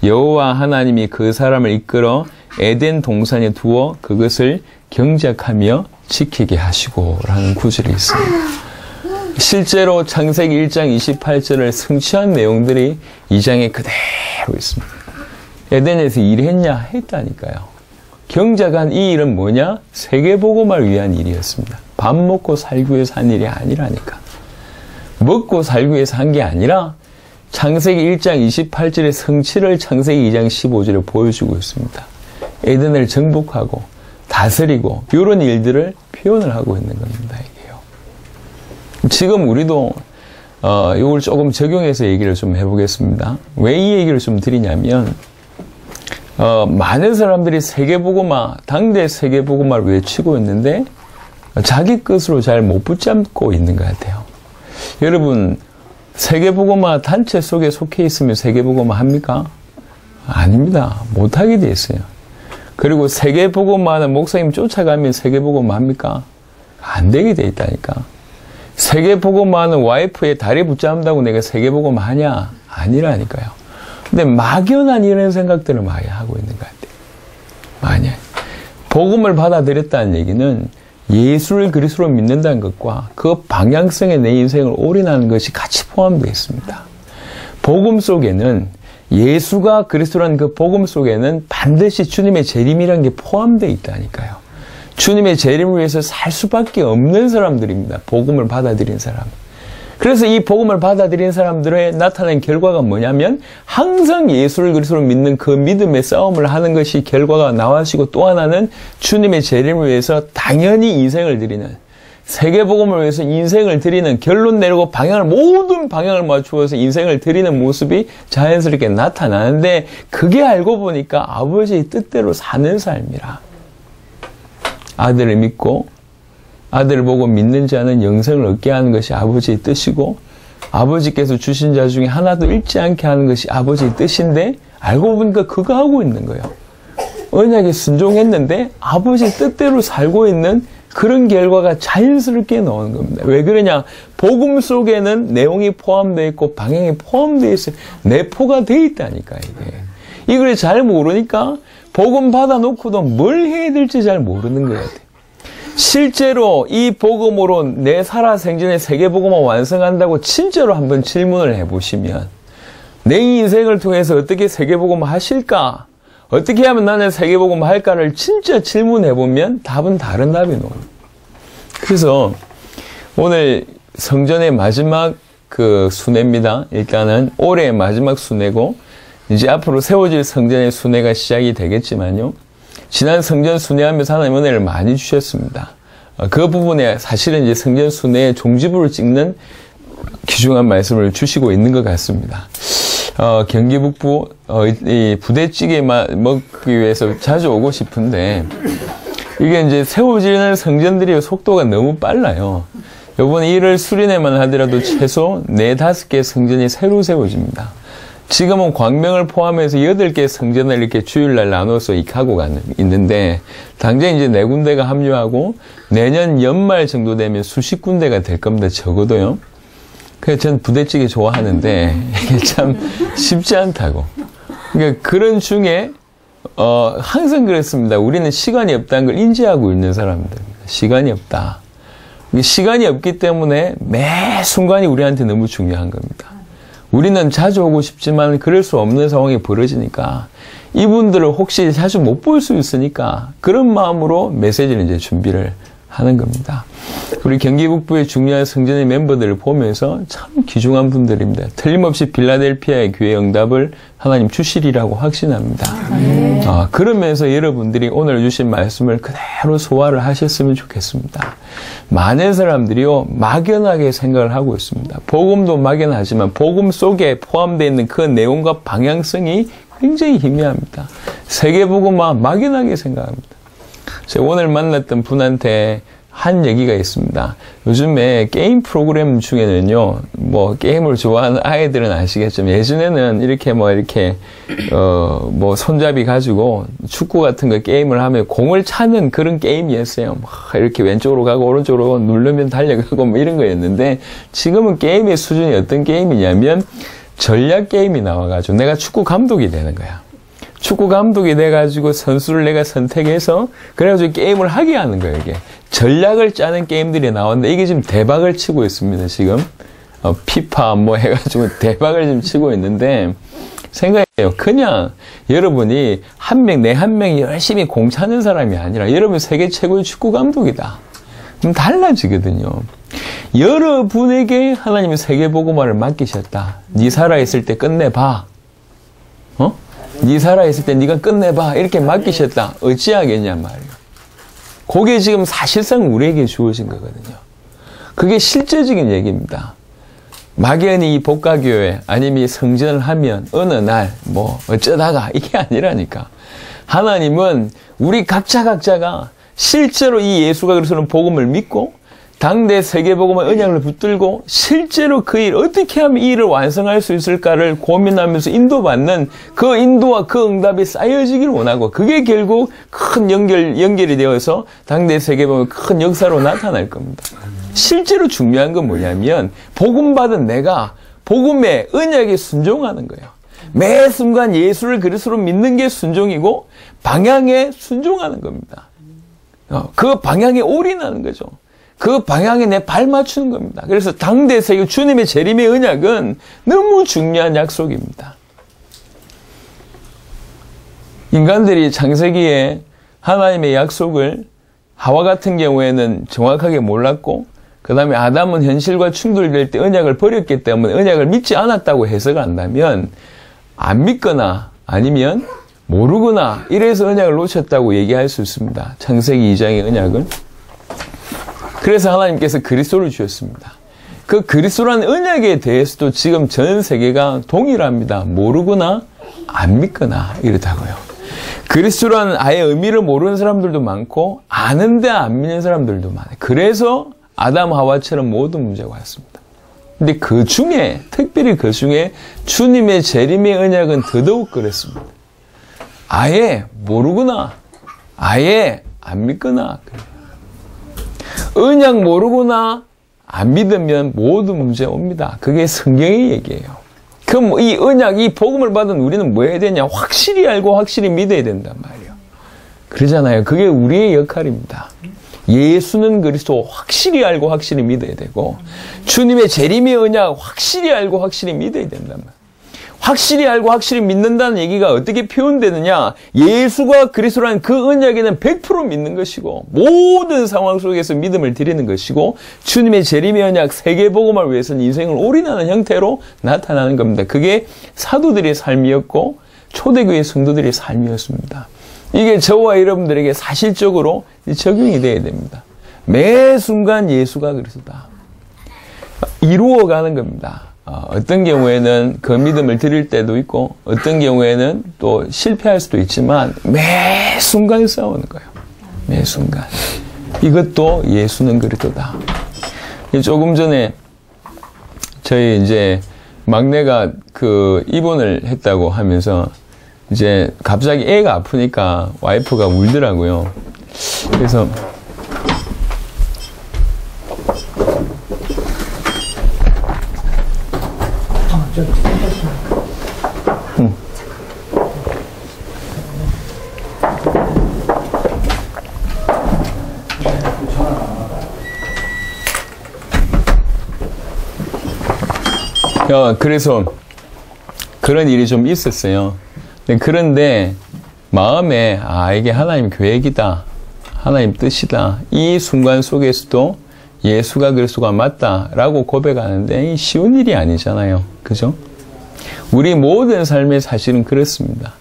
여호와 하나님이 그 사람을 이끌어 에덴 동산에 두어 그것을 경작하며 지키게 하시고 라는 구절이 있습니다. 실제로 창세기 1장 28절을 성취한 내용들이 2장에 그대로 있습니다. 에덴에서 일했냐? 했다니까요. 경작한 이 일은 뭐냐? 세계복음을 위한 일이었습니다. 밥 먹고 살기 위해서 한 일이 아니라니까. 먹고 살기 위해서 한 게 아니라 창세기 1장 28절의 성취를 창세기 2장 15절에 보여주고 있습니다. 에덴을 정복하고 다스리고 이런 일들을 표현을 하고 있는 겁니다. 지금 우리도 이걸 조금 적용해서 얘기를 좀 해보겠습니다. 왜 이 얘기를 좀 드리냐면 많은 사람들이 세계복음화, 당대 세계복음화를 외치고 있는데 자기 것으로 잘 못 붙잡고 있는 것 같아요. 여러분, 세계복음화 단체 속에 속해 있으면 세계복음화 합니까? 아닙니다. 못하게 돼 있어요. 그리고 세계복음화는 목사님 쫓아가면 세계복음화 합니까? 안 되게 돼 있다니까. 세계복음화는 와이프의 다리 붙잡는다고 내가 세계복음화 하냐? 아니라니까요. 근데 막연한 이런 생각들을 많이 하고 있는 것 같아요. 많이. 복음을 받아들였다는 얘기는 예수를 그리스도로 믿는다는 것과 그 방향성에 내 인생을 올인하는 것이 같이 포함되어 있습니다. 복음 속에는 예수가 그리스도라는 그 복음 속에는 반드시 주님의 재림이라는 게 포함되어 있다니까요. 주님의 재림을 위해서 살 수밖에 없는 사람들입니다. 복음을 받아들인 사람. 그래서 이 복음을 받아들인 사람들의 나타낸 결과가 뭐냐면 항상 예수를 그리스도로 믿는 그 믿음의 싸움을 하는 것이 결과가 나와지고, 또 하나는 주님의 재림을 위해서 당연히 인생을 드리는, 세계복음을 위해서 인생을 드리는, 결론 내리고 모든 방향을 맞추어서 인생을 드리는 모습이 자연스럽게 나타나는데, 그게 알고 보니까 아버지의 뜻대로 사는 삶이라. 아들을 믿고 아들을 보고 믿는 자는 영생을 얻게 하는 것이 아버지의 뜻이고, 아버지께서 주신 자 중에 하나도 잃지 않게 하는 것이 아버지의 뜻인데, 알고 보니까 그거 하고 있는 거예요. 언약에 순종했는데 아버지의 뜻대로 살고 있는 그런 결과가 자연스럽게 나오는 겁니다. 왜 그러냐? 복음 속에는 내용이 포함되어 있고 방향이 포함되어 있어요. 내포가 되어 있다니까, 이게. 이걸 잘 모르니까 복음 받아놓고도 뭘 해야 될지 잘 모르는 거예요. 실제로 이 복음으로 내 살아생전의 세계복음을 완성한다고 진짜로 한번 질문을 해보시면, 내 인생을 통해서 어떻게 세계복음을 하실까? 어떻게 하면 나는 세계복음을 할까를 진짜 질문해보면 답은 다른 답이 나옵니다. 그래서 오늘 성전의 마지막 그 순회입니다. 일단은 올해의 마지막 순회고, 이제 앞으로 세워질 성전의 순회가 시작이 되겠지만요. 지난 성전 순회하면서 하나님 은혜를 많이 주셨습니다. 그 부분에 사실은 이제 성전 순회의 종지부를 찍는 귀중한 말씀을 주시고 있는 것 같습니다. 경기 북부, 이 부대찌개 먹기 위해서 자주 오고 싶은데, 이게 이제 세워지는 성전들이 속도가 너무 빨라요. 요번에 이를 수련회만 하더라도 최소 4-5개 성전이 새로 세워집니다. 지금은 광명을 포함해서 8개 성전을 이렇게 주일날 나눠서 하고 있는데, 당장 이제 4군데가 합류하고 내년 연말 정도 되면 수십 군데가 될 겁니다. 적어도요. 그래서 전 부대찌개 좋아하는데 이게 참 쉽지 않다고. 그러니까 그런 중에 항상 그랬습니다. 우리는 시간이 없다는 걸 인지하고 있는 사람들입니다. 시간이 없다. 시간이 없기 때문에 매 순간이 우리한테 너무 중요한 겁니다. 우리는 자주 오고 싶지만 그럴 수 없는 상황이 벌어지니까, 이분들을 혹시 자주 못 볼 수 있으니까 그런 마음으로 메시지를 이제 준비를 하는 겁니다. 우리 경기 북부의 중요한 성전의 멤버들을 보면서 참 귀중한 분들입니다. 틀림없이 빌라델피아의 교회 응답을 하나님 주시리라고 확신합니다. 그러면서 여러분들이 오늘 주신 말씀을 그대로 소화를 하셨으면 좋겠습니다. 많은 사람들이요, 막연하게 생각을 하고 있습니다. 복음도 막연하지만 복음 속에 포함되어 있는 그 내용과 방향성이 굉장히 희미합니다. 세계복음화 막연하게 생각합니다. 제가 오늘 만났던 분한테 한 얘기가 있습니다. 요즘에 게임 프로그램 중에는요, 뭐, 게임을 좋아하는 아이들은 아시겠지만, 예전에는 이렇게 손잡이 가지고 축구 같은 거 게임을 하면 공을 차는 그런 게임이었어요. 막 이렇게 왼쪽으로 가고 오른쪽으로 누르면 달려가고 뭐 이런 거였는데, 지금은 게임의 수준이 어떤 게임이냐면, 전략 게임이 나와가지고 내가 축구 감독이 되는 거야. 축구 감독이 돼가지고 선수를 내가 선택해서 그래가지고 게임을 하게 하는 거예요, 이게. 전략을 짜는 게임들이 나오는데 이게 지금 대박을 치고 있습니다, 지금. 피파 뭐 해가지고 대박을 지금 치고 있는데 생각해요. 그냥 여러분이 내 한 명이 열심히 공 차는 사람이 아니라 여러분 세계 최고의 축구 감독이다. 그럼 달라지거든요. 여러분에게 하나님이 세계복음화를 맡기셨다. 네 살아있을 때 끝내봐. 네 살아있을 때 네가 끝내봐. 이렇게 맡기셨다. 어찌하겠냐 말이에요. 그게 지금 사실상 우리에게 주어진 거거든요. 그게 실제적인 얘기입니다. 막연히 이 복가교회 아니면 이 성전을 하면 어느 날 뭐 어쩌다가 이게 아니라니까. 하나님은 우리 각자가 실제로 이 예수가 그리스도는 복음을 믿고 당대 세계복음의 언약을 붙들고 실제로 그 일, 어떻게 하면 이 일을 완성할 수 있을까를 고민하면서 인도받는 그 인도와 그 응답이 쌓여지길 원하고 그게 결국 큰 연결이 되어서 당대 세계복음의 큰 역사로 나타날 겁니다. 실제로 중요한 건 뭐냐면 복음 받은 내가 복음의 언약에 순종하는 거예요. 매 순간 예수를 그리스도로 믿는 게 순종이고 방향에 순종하는 겁니다. 그 방향에 올인하는 거죠. 그 방향에 내 발 맞추는 겁니다. 그래서 당대 세계 주님의 재림의 언약은 너무 중요한 약속입니다. 인간들이 창세기에 하나님의 약속을 하와 같은 경우에는 정확하게 몰랐고 그 다음에 아담은 현실과 충돌될 때 언약을 버렸기 때문에 언약을 믿지 않았다고 해석을 한다면 안 믿거나 아니면 모르거나 이래서 언약을 놓쳤다고 얘기할 수 있습니다. 창세기 2장의 언약을. 그래서 하나님께서 그리스도를 주셨습니다. 그 그리스도라는 언약에 대해서도 지금 전 세계가 동일합니다. 모르거나 안 믿거나 이렇다고요. 그리스도라는 아예 의미를 모르는 사람들도 많고 아는데 안 믿는 사람들도 많아요. 그래서 아담 하와처럼 모든 문제가 왔습니다. 근데 그 중에 특별히 그 중에 주님의 재림의 언약은 더더욱 그랬습니다. 아예 모르거나 아예 안 믿거나 언약 모르거나 안 믿으면 모든 문제 옵니다. 그게 성경의 얘기예요. 그럼 이 언약, 이 복음을 받은 우리는 뭐 해야 되냐? 확실히 알고 확실히 믿어야 된단 말이에요. 그러잖아요. 그게 우리의 역할입니다. 예수는 그리스도 확실히 알고 확실히 믿어야 되고 주님의 재림의 언약 확실히 알고 확실히 믿어야 된단 말이에요. 확실히 알고 확실히 믿는다는 얘기가 어떻게 표현되느냐? 예수가 그리스도라는 그 언약에는 100% 믿는 것이고 모든 상황 속에서 믿음을 드리는 것이고 주님의 재림의 언약 세계복음을 위해서는 인생을 올인하는 형태로 나타나는 겁니다. 그게 사도들의 삶이었고 초대교회 성도들의 삶이었습니다. 이게 저와 여러분들에게 사실적으로 적용이 돼야 됩니다. 매 순간 예수가 그리스도다. 이루어가는 겁니다. 어떤 경우에는 그 믿음을 드릴 때도 있고 어떤 경우에는 또 실패할 수도 있지만 매 순간 싸우는 거예요. 매 순간. 이것도 예수는 그리스도다. 조금 전에 저희 이제 막내가 그 입원을 했다고 하면서 이제 갑자기 애가 아프니까 와이프가 울더라고요. 그래서 그래서 그런 일이 좀 있었어요. 그런데 마음에 이게 하나님 계획이다. 하나님 뜻이다. 이 순간 속에서도 예수가 그리스도가 맞다라고 고백하는데 쉬운 일이 아니잖아요. 그죠? 우리 모든 삶의 사실은 그렇습니다.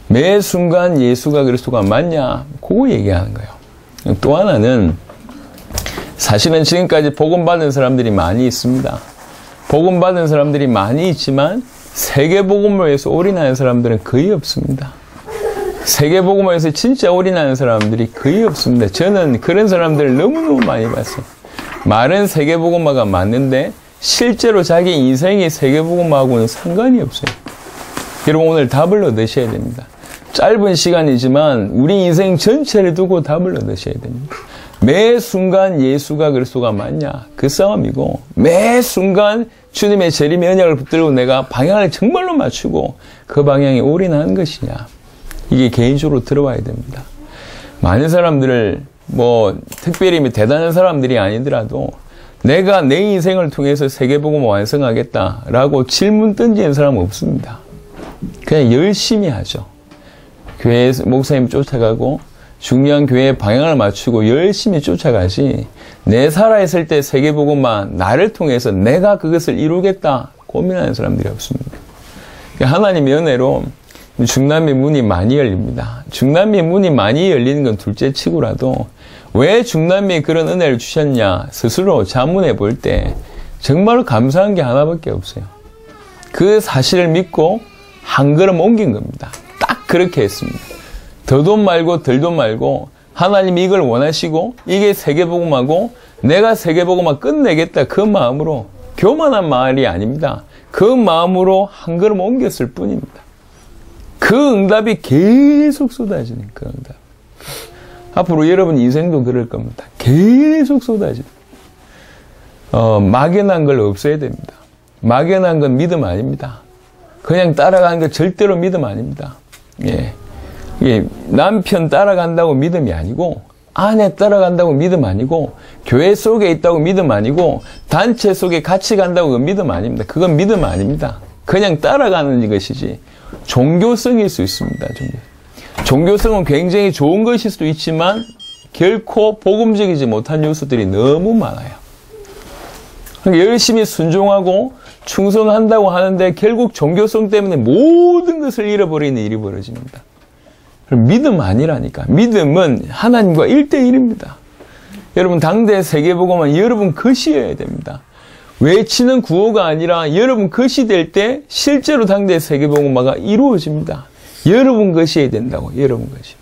매 순간 예수가 그리스도가 맞냐? 그거 얘기하는 거예요. 또 하나는 사실은 지금까지 복음 받은 사람들이 많이 있습니다. 복음 받은 사람들이 많이 있지만 세계 복음을 위해서 올인하는 사람들은 거의 없습니다. 세계복음화에서 진짜 올인하는 사람들이 거의 없습니다. 저는 그런 사람들을 너무너무 많이 봤어요. 말은 세계복음화가 맞는데 실제로 자기 인생이 세계복음화하고는 상관이 없어요. 여러분 오늘 답을 얻으셔야 됩니다. 짧은 시간이지만 우리 인생 전체를 두고 답을 얻으셔야 됩니다. 매 순간 예수가 그리스도가 맞냐? 그 싸움이고 매 순간 주님의 재림의 언약을 붙들고 내가 방향을 정말로 맞추고 그 방향에 올인하는 것이냐? 이게 개인적으로 들어와야 됩니다. 많은 사람들을 특별히 대단한 사람들이 아니더라도 내가 내 인생을 통해서 세계복음을 완성하겠다라고 질문 던지는 사람은 없습니다. 그냥 열심히 하죠. 교회 목사님 쫓아가고 중요한 교회의 방향을 맞추고 열심히 쫓아가지 내 살아있을 때 세계복음만 나를 통해서 내가 그것을 이루겠다 고민하는 사람들이 없습니다. 하나님의 은혜로 중남미 문이 많이 열립니다. 중남미 문이 많이 열리는 건 둘째 치고라도 왜 중남미에 그런 은혜를 주셨냐 스스로 자문해 볼 때 정말 감사한 게 하나밖에 없어요. 그 사실을 믿고 한 걸음 옮긴 겁니다. 딱 그렇게 했습니다. 더도 말고 덜도 말고 하나님이 이걸 원하시고 이게 세계복음하고 내가 세계복음화 끝내겠다 그 마음으로 교만한 말이 아닙니다. 그 마음으로 한 걸음 옮겼을 뿐입니다. 그 응답이 계속 쏟아지는 그 응답. 앞으로 여러분 인생도 그럴 겁니다. 계속 쏟아집니다. 막연한 걸 없애야 됩니다. 막연한 건 믿음 아닙니다. 그냥 따라가는 건 절대로 믿음 아닙니다. 예. 남편 따라간다고 믿음이 아니고, 아내 따라간다고 믿음 아니고, 교회 속에 있다고 믿음 아니고, 단체 속에 같이 간다고 그건 믿음 아닙니다. 그건 믿음 아닙니다. 그냥 따라가는 것이지. 종교성일 수 있습니다. 종교성은 굉장히 좋은 것일 수도 있지만, 결코 복음적이지 못한 요소들이 너무 많아요. 열심히 순종하고 충성한다고 하는데 결국 종교성 때문에 모든 것을 잃어버리는 일이 벌어집니다. 믿음 아니라니까. 믿음은 하나님과 1대1입니다. 여러분 당대 세계복음은 여러분 것이어야 됩니다. 외치는 구호가 아니라 여러분 것이 될 때 실제로 당대 세계복음화가 이루어집니다. 여러분 것이어야 된다고. 여러분 것이.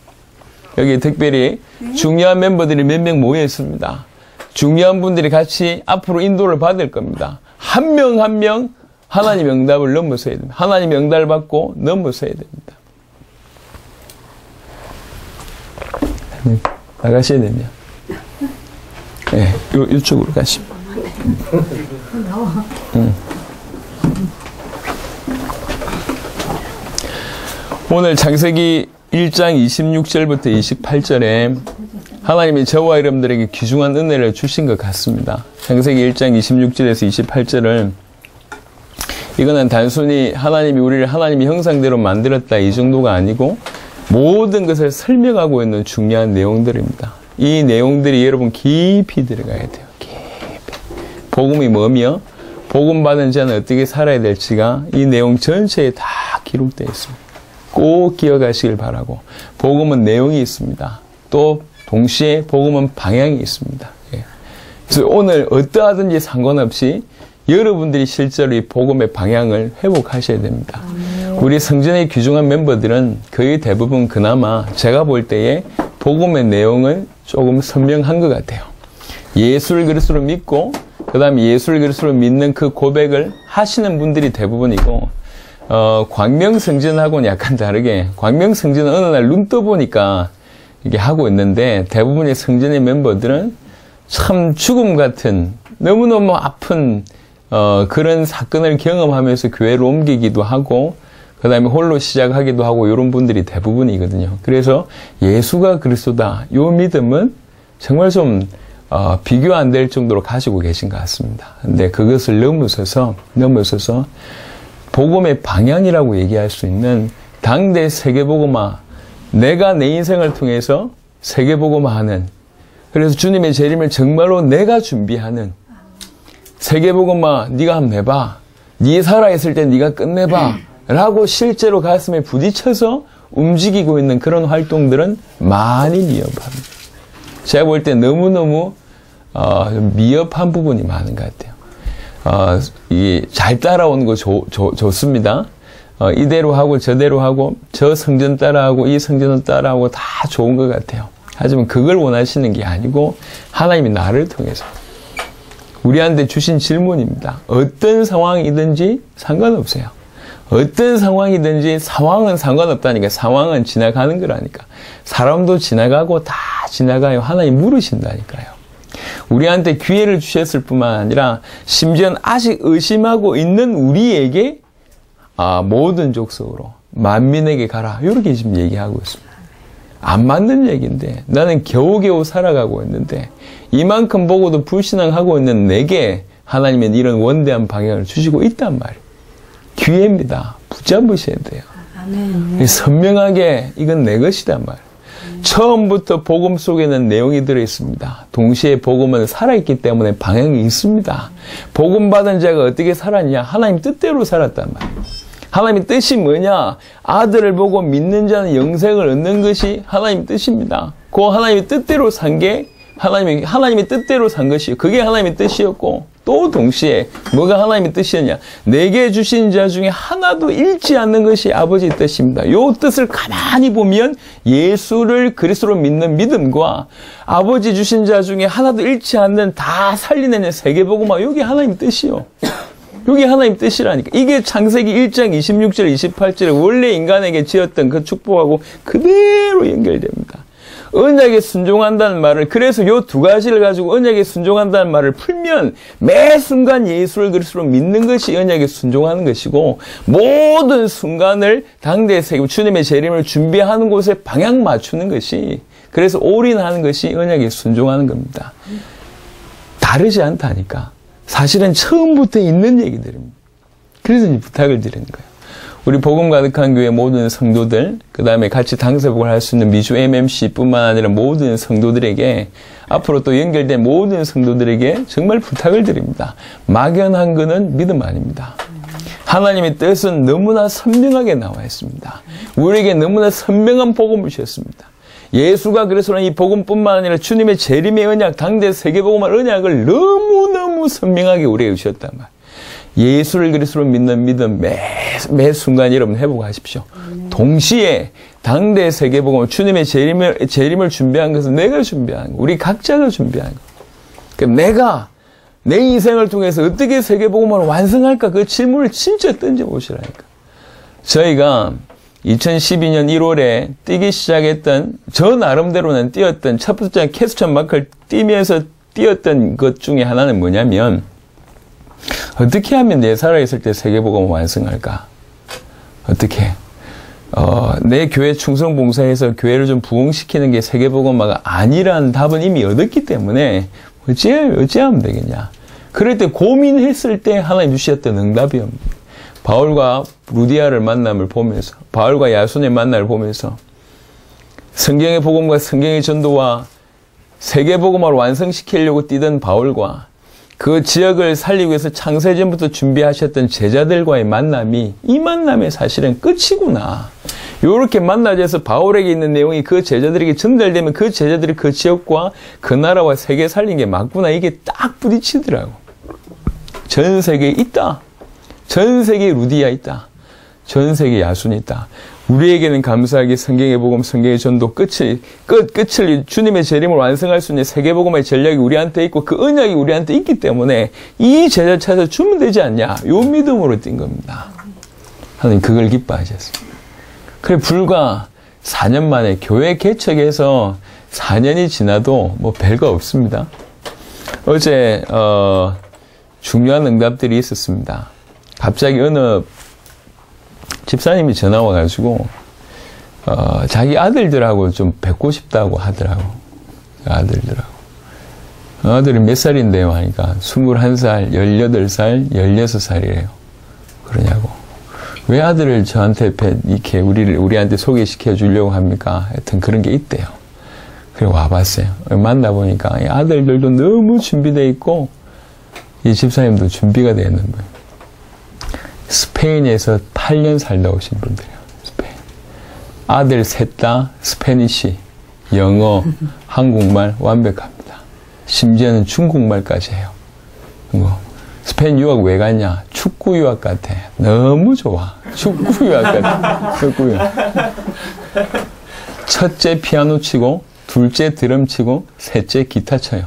여기 특별히 중요한 멤버들이 몇 명 모여 있습니다. 중요한 분들이 같이 앞으로 인도를 받을 겁니다. 한 명 한 명 하나님 응답을 넘어서야 됩니다. 하나님 응답을 받고 넘어서야 됩니다. 나가셔야 됩니다. 네, 이쪽으로 가시면. 오늘 창세기 1장 26절부터 28절에 하나님이 저와 여러분들에게 귀중한 은혜를 주신 것 같습니다. 창세기 1장 26절에서 28절은 이거는 단순히 하나님이 우리를 하나님의 형상대로 만들었다 이 정도가 아니고 모든 것을 설명하고 있는 중요한 내용들입니다. 이 되어내용들이 여러분 깊이 들어가야 돼요. 깊이. 복음이 뭐며 복음 받은 자는 어떻게 살아야 될지가 이 내용 전체에 다 기록되어 있습니다. 꼭 기억하시길 바라고. 복음은 내용이 있습니다. 또 동시에 복음은 방향이 있습니다. 예. 그래서 오늘 어떠하든지 상관없이 여러분들이 실제로 이 복음의 방향을 회복하셔야 됩니다. 우리 성전의 귀중한 멤버들은 거의 대부분 그나마 제가 볼 때에 복음의 내용을 조금 선명한 것 같아요. 예수를 그리스도로 믿고 그 다음에 예수를 그리스도로 믿는 그 고백을 하시는 분들이 대부분이고 광명성전하고는 약간 다르게 광명성전은 어느 날 눈 떠보니까 이게 하고 있는데 대부분의 성전의 멤버들은 참 죽음 같은 너무너무 아픈 그런 사건을 경험하면서 교회로 옮기기도 하고 그 다음에 홀로 시작하기도 하고 이런 분들이 대부분이거든요. 그래서 예수가 그리스도다. 이 믿음은 정말 좀 비교 안 될 정도로 가지고 계신 것 같습니다. 근데 그것을 넘어서서 복음의 방향이라고 얘기할 수 있는 당대 세계복음화, 내가 내 인생을 통해서 세계복음화하는, 그래서 주님의 재림을 정말로 내가 준비하는 세계복음화 네가 한번 해봐. 네 살아있을 때 네가 끝내봐. 라고 실제로 가슴에 부딪혀서 움직이고 있는 그런 활동들은 많이 미흡합니다. 제가 볼 때 너무너무 미흡한 부분이 많은 것 같아요. 잘 따라오는 거 좋습니다. 이대로 하고 저대로 하고 저 성전 따라하고 이 성전은 따라하고 다 좋은 것 같아요. 하지만 그걸 원하시는 게 아니고 하나님이 나를 통해서 우리한테 주신 질문입니다. 어떤 상황이든지 상관없어요. 어떤 상황이든지 상황은 상관없다니까. 상황은 지나가는 거라니까. 사람도 지나가고 다 지나가요. 하나님 물으신다니까요. 우리한테 기회를 주셨을 뿐만 아니라 심지어는 아직 의심하고 있는 우리에게 모든 족속으로 만민에게 가라. 이렇게 지금 얘기하고 있습니다. 안 맞는 얘기인데 나는 겨우겨우 살아가고 있는데 이만큼 보고도 불신앙하고 있는 내게 하나님은 이런 원대한 방향을 주시고 있단 말이에요. 기회입니다. 붙잡으셔야 돼요. 아멘. 선명하게 이건 내 것이단 말이에요. 처음부터 복음 속에는 내용이 들어있습니다. 동시에 복음은 살아있기 때문에 방향이 있습니다. 복음 받은 자가 어떻게 살았냐? 하나님 뜻대로 살았단 말이에요. 하나님의 뜻이 뭐냐? 아들을 보고 믿는 자는 영생을 얻는 것이 하나님의 뜻입니다. 그 하나님의 뜻대로 산 게 하나님의 뜻대로 산 것이요. 그게 하나님의 뜻이었고 또 동시에 뭐가 하나님의 뜻이었냐? 내게 주신 자 중에 하나도 잃지 않는 것이 아버지의 뜻입니다. 이 뜻을 가만히 보면 예수를 그리스도로 믿는 믿음과 아버지 주신 자 중에 하나도 잃지 않는 다 살리는 세계복음화 여기 하나님의 뜻이요. 여기 하나님 뜻이라니까. 이게 창세기 1장 26절 28절에 원래 인간에게 지었던 그 축복하고 그대로 연결됩니다. 언약에 순종한다는 말을, 그래서 요 두 가지를 가지고 언약에 순종한다는 말을 풀면 매 순간 예수를 그리스도로 믿는 것이 언약에 순종하는 것이고 모든 순간을 당대의 세계 주님의 재림을 준비하는 곳에 방향 맞추는 것이, 그래서 올인하는 것이 언약에 순종하는 겁니다. 다르지 않다니까. 사실은 처음부터 있는 얘기들입니다. 그래서 이 부탁을 드리는 거예요. 우리 복음 가득한 교회 모든 성도들, 그 다음에 같이 당사복을 할 수 있는 미주 MMC뿐만 아니라 모든 성도들에게, 앞으로 또 연결된 모든 성도들에게 정말 부탁을 드립니다. 막연한 것은 믿음 아닙니다. 하나님의 뜻은 너무나 선명하게 나와 있습니다. 우리에게 너무나 선명한 복음을 주셨습니다. 예수가 그래서는 이 복음뿐만 아니라 주님의 재림의 언약, 당대 세계복음의 언약을 너무너무 선명하게 우리에게 주셨단 말이에요. 예수를 그리스도로 믿는 믿음 매 순간 여러분 회복하십시오. 동시에 당대 세계복음, 주님의 재림을 준비한 것은 내가 준비한 거, 우리 각자가 준비한 거. 그러니까 내가 내 인생을 통해서 어떻게 세계복음을 완성할까, 그 질문을 진짜 던져보시라니까. 저희가 2012년 1월에 뛰기 시작했던, 저 나름대로는 뛰었던 첫 번째 캐스천 마크를 뛰면서 뛰었던 것 중에 하나는 뭐냐면, 어떻게 하면 내 살아있을 때 세계복음을 완성할까? 어떻게? 내 교회 충성봉사해서 교회를 좀 부흥시키는 게 세계복음화가 아니라는 답은 이미 얻었기 때문에 어찌하면 되겠냐? 그럴 때 고민했을 때 하나님 주셨던 응답이옵니다. 바울과 루디아를 만남을 보면서, 바울과 야손의 만남을 보면서 성경의 복음과 성경의 전도와 세계복음화를 완성시키려고 뛰던 바울과 그 지역을 살리기 위해서 창세전부터 준비하셨던 제자들과의 만남이, 이 만남의 사실은 끝이구나. 이렇게 만나져서 바울에게 있는 내용이 그 제자들에게 전달되면 그 제자들이 그 지역과 그 나라와 세계 살린 게 맞구나. 이게 딱 부딪히더라고. 전 세계에 있다. 전 세계에 루디아 있다. 전 세계에 야순이 있다. 우리에게는 감사하게 성경의 복음, 성경의 전도 끝을 주님의 재림을 완성할 수 있는 세계복음의 전략이 우리한테 있고 그 언약이 우리한테 있기 때문에 이 제자 찾아서 주면 되지 않냐. 요 믿음으로 뛴 겁니다. 하나님 그걸 기뻐하셨습니다. 그래 불과 4년 만에 교회 개척해서 4년이 지나도 뭐 별거 없습니다. 어제 중요한 응답들이 있었습니다. 갑자기 어느 집사님이 전화 와가지고, 자기 아들들하고 좀 뵙고 싶다고 하더라고. 아들들하고. 아들이 몇 살인데요? 하니까 21살, 18살, 16살이래요. 그러냐고. 왜 아들을 저한테 이렇게 우리한테 소개시켜 주려고 합니까? 하여튼 그런 게 있대요. 그래 와봤어요. 만나보니까 이 아들들도 너무 준비되어 있고, 이 집사님도 준비가 되어 있는 거예요. 스페인에서 8년 살다 오신 분들이에요. 스페인. 아들 셋 다 스페니쉬, 영어, 한국말 완벽합니다. 심지어는 중국말까지 해요. 스페인 유학 왜 갔냐? 축구 유학 같아. 너무 좋아. 축구야, 아까. 축구야. 첫째 피아노 치고, 둘째 드럼 치고, 셋째 기타 쳐요.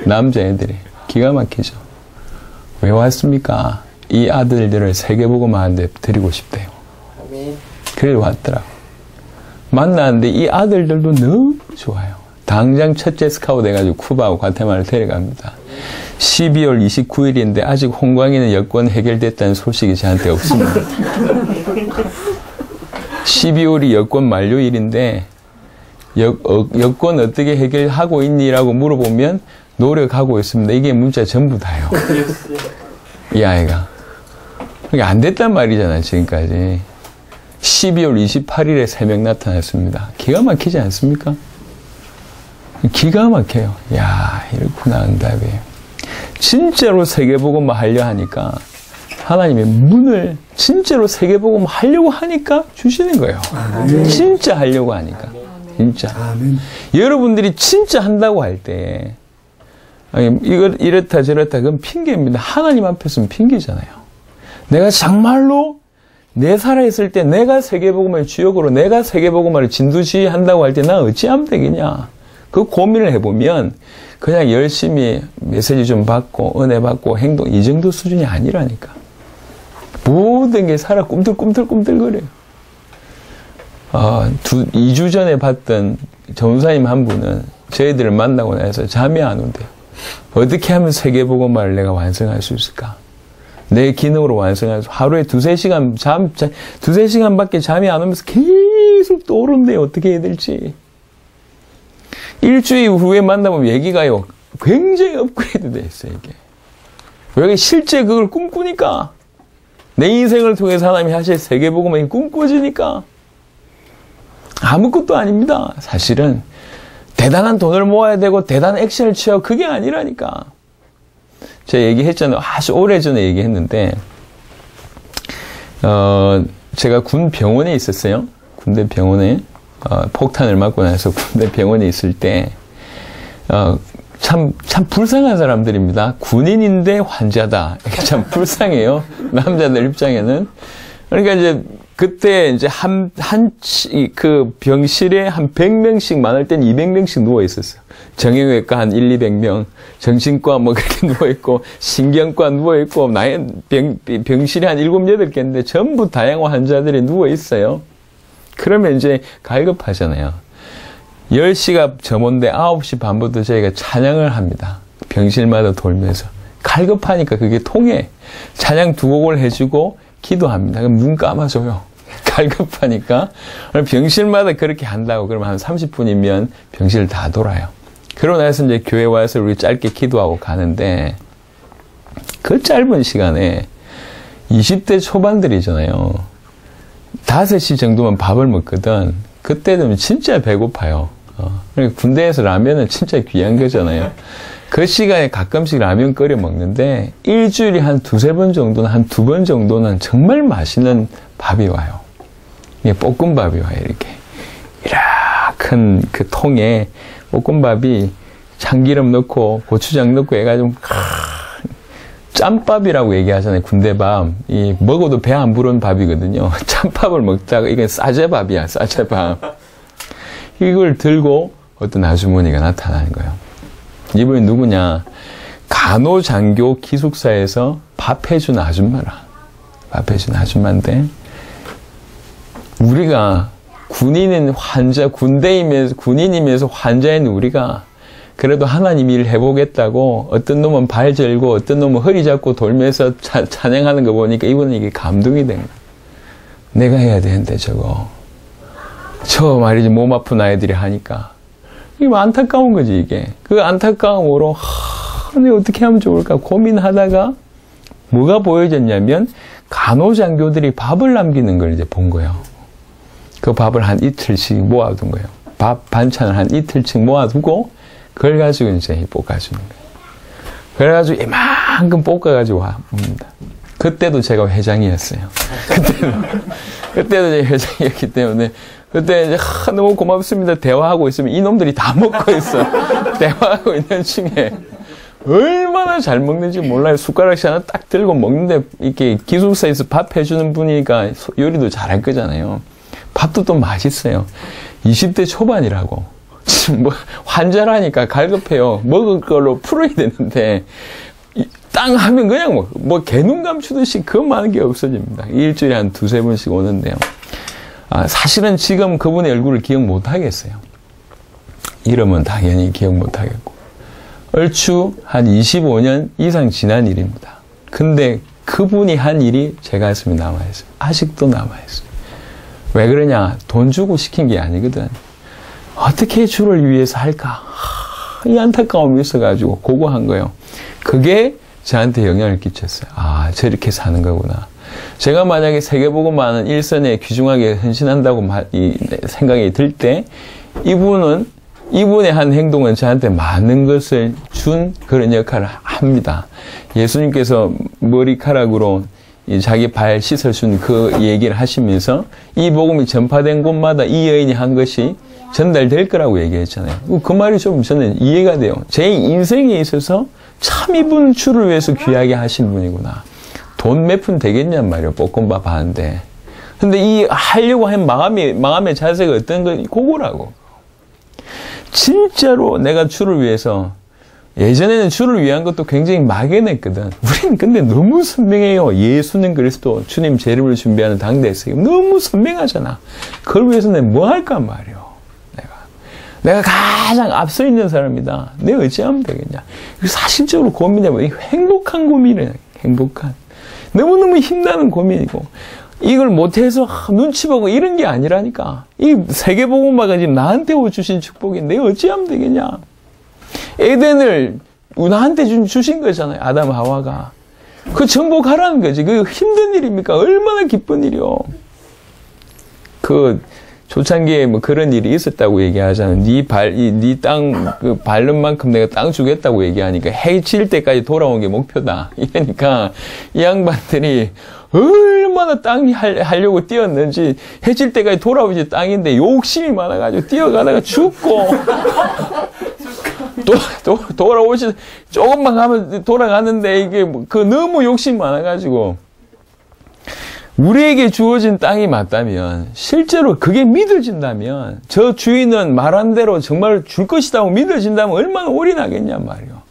남자애들이. 기가 막히죠. 왜 왔습니까? 이 아들들을 세계복음화 하는데 드리고 싶대요. 그래 왔더라고. 만나는데 이 아들들도 너무 좋아요. 당장 첫째 스카우트 해가지고 쿠바하고 과테말라를 데려갑니다. 12월 29일인데 아직 홍광이는 여권 해결됐다는 소식이 저한테 없습니다. 12월이 여권 만료일인데 여권 어떻게 해결하고 있니라고 물어보면 노력하고 있습니다. 이게 문자 전부 다요. 이 아이가. 그게 안 됐단 말이잖아요, 지금까지. 12월 28일에 3명 나타났습니다. 기가 막히지 않습니까? 기가 막혀요. 야, 이렇구나, 응답이에요. 진짜로 세계복음화 하려 하니까 하나님의 문을 진짜로 세계복음화 하려고 하니까 주시는 거예요. 진짜 하려고 하니까. 진짜. 여러분들이 진짜 한다고 할 때, 아니, 이렇다 저렇다 그건 핑계입니다. 하나님 앞에서는 핑계잖아요. 내가 정말로 내 살아있을 때 내가 세계복음화의 주역으로 내가 세계복음화를 진두지휘한다고 할 때 나 어찌하면 되겠냐. 그 고민을 해보면 그냥 열심히 메시지 좀 받고 은혜 받고 행동 이 정도 수준이 아니라니까. 모든 게 살아 꿈틀꿈틀꿈틀거려요. 2주 전에 봤던 전사님 한 분은 저희들을 만나고 나서 잠이 안 온대요. 어떻게 하면 세계복음화를 내가 완성할 수 있을까? 내 기능으로 완성할 수, 하루에 2-3시간 두세 시간밖에 잠이 안 오면서 계속 떠오른대요. 어떻게 해야 될지. 일주일 후에 만나보면 얘기가요. 굉장히 업그레이드 돼 있어요, 이게. 왜 실제 그걸 꿈꾸니까. 내 인생을 통해서 하나님이 하실 세계복음이 꿈꿔지니까. 아무것도 아닙니다. 사실은. 대단한 돈을 모아야 되고, 대단한 액션을 취하고, 그게 아니라니까. 제가 얘기했잖아요. 아주 오래전에 얘기했는데, 제가 군 병원에 있었어요. 군대 병원에. 폭탄을 맞고 나서 군대 병원에 있을 때, 참 불쌍한 사람들입니다. 군인인데 환자다. 참 불쌍해요. 남자들 입장에는. 그러니까 이제, 그때 이제 그 병실에 한 100명씩 많을 땐 200명씩 누워 있었어요. 정형외과 한 1-200명, 정신과 뭐 그렇게 누워있고, 신경과 누워있고, 병실에 한 7-8개인데 전부 다양한 환자들이 누워있어요. 그러면 이제 갈급하잖아요. 10시가 점호인데 9시 반부터 저희가 찬양을 합니다. 병실마다 돌면서. 갈급하니까 그게 통해. 찬양 2곡을 해주고 기도합니다. 그럼 눈 감아줘요. 갈급하니까. 병실마다 그렇게 한다고 그러면 한 30분이면 병실 다 돌아요. 그러고 나서 이제 교회 와서 우리 짧게 기도하고 가는데 그 짧은 시간에 20대 초반들이잖아요. 5시 정도면 밥을 먹거든. 그때 되면 진짜 배고파요. 그러니까 군대에서 라면은 진짜 귀한 거잖아요. 그 시간에 가끔씩 라면 끓여 먹는데 일주일에 한 2-3번 정도는 한 2번 정도는 정말 맛있는 밥이 와요. 이게 볶음밥이 와요. 이렇게 큰 그 통에 볶음밥이 참기름 넣고 고추장 넣고 해가지고 짬밥이라고 얘기하잖아요. 군대밥. 이 먹어도 배 안 부른 밥이거든요. 짬밥을 먹다가 이게 싸제밥이야. 싸제밥. 이걸 들고 어떤 아주머니가 나타나는 거예요. 이분이 누구냐? 간호장교 기숙사에서 밥 해준 아줌마라. 밥 해준 아줌마인데 우리가 군인인 환자, 군인이면서 환자인 우리가 그래도 하나님 일 해보겠다고 어떤 놈은 발 절고 어떤 놈은 허리 잡고 돌면서 찬양하는 거 보니까 이분은 이게 감동이 된 거야. 내가 해야 되는데 저거. 저 말이지 몸 아픈 아이들이 하니까. 이게 뭐 안타까운 거지 이게. 그 안타까움으로 내가 어떻게 하면 좋을까 고민하다가 뭐가 보여졌냐면 간호장교들이 밥을 남기는 걸 이제 본 거예요. 그 밥을 한 이틀씩 모아둔 거예요. 밥 반찬을 한 이틀씩 모아두고 그걸 가지고 이제 볶아주는 거예요. 그래가지고 이만큼 볶아가지고 옵니다. 그때도 제가 회장이었어요. 그때도 제가 회장이었기 때문에 그때 이제 너무 고맙습니다. 대화하고 있으면 이놈들이 다 먹고 있어. 대화하고 있는 중에 얼마나 잘 먹는지 몰라요. 숟가락씩 하나 딱 들고 먹는데 이렇게 기숙사에서 밥 해주는 분이니까 요리도 잘할 거잖아요. 밥도 또 맛있어요. 20대 초반이라고. 지금 뭐 환자라니까 갈급해요. 먹을 걸로 풀어야 되는데 땅 하면 그냥 뭐 개눈 감추듯이 그 많은 게 없어집니다. 일주일에 한 두세 번씩 오는데요. 사실은 지금 그분의 얼굴을 기억 못 하겠어요. 이름은 당연히 기억 못 하겠고. 얼추 한 25년 이상 지난 일입니다. 근데 그분이 한 일이 제 가슴에 남아있어요. 아직도 남아있어요. 왜 그러냐? 돈 주고 시킨 게 아니거든. 어떻게 주를 위해서 할까? 이 안타까움이 있어가지고 그거 한 거예요. 그게 저한테 영향을 끼쳤어요. 저렇게 사는 거구나. 제가 만약에 세계복음화는 일선에 귀중하게 헌신한다고 생각이 들 때 이분의 한 행동은 저한테 많은 것을 준 그런 역할을 합니다. 예수님께서 머리카락으로 자기 발 씻어준 그 얘기를 하시면서 이 복음이 전파된 곳마다 이 여인이 한 것이 전달될 거라고 얘기했잖아요. 그 말이 좀 저는 이해가 돼요. 제 인생에 있어서 참 이분 주를 위해서 귀하게 하신 분이구나. 돈 몇 푼 되겠냔 말이에요. 볶음밥 하는데. 근데 이 하려고 한 마음의 자세가 어떤 건 그거라고. 진짜로 내가 주를 위해서, 예전에는 주를 위한 것도 굉장히 막연했거든. 우리는 근데 너무 선명해요. 예수는 그리스도, 주님 재림을 준비하는 당대에서. 너무 선명하잖아. 그걸 위해서 내가 뭐 할까 말이요. 내가 가장 앞서 있는 사람이다. 내가 어찌하면 되겠냐. 사실적으로 고민해보면 행복한 고민이에요. 행복한. 너무너무 힘나는 고민이고. 이걸 못해서 눈치 보고 이런 게 아니라니까. 이 세계복음화가 지금 나한테 주신 축복인데 내가 어찌하면 되겠냐. 에덴을 나한테 주신 거잖아요. 아담 하와가. 그 정복하라는 거지. 그 힘든 일입니까? 얼마나 기쁜 일이요. 초창기에 뭐 그런 일이 있었다고 얘기하잖아요. 네 땅, 밟는 만큼 내가 땅 주겠다고 얘기하니까 해 질 때까지 돌아온 게 목표다. 이러니까 이 양반들이 얼마나 땅 하려고 뛰었는지 해 질 때까지 돌아오지 땅인데 욕심이 많아가지고 뛰어가다가 죽고 돌아오시, 조금만 가면 돌아가는데 이게 너무 욕심이 많아가지고 우리에게 주어진 땅이 맞다면, 실제로 그게 믿어진다면, 저 주인은 말한 대로 정말 줄 것이라고 믿어진다면 얼마나 올인하겠냔 말이요.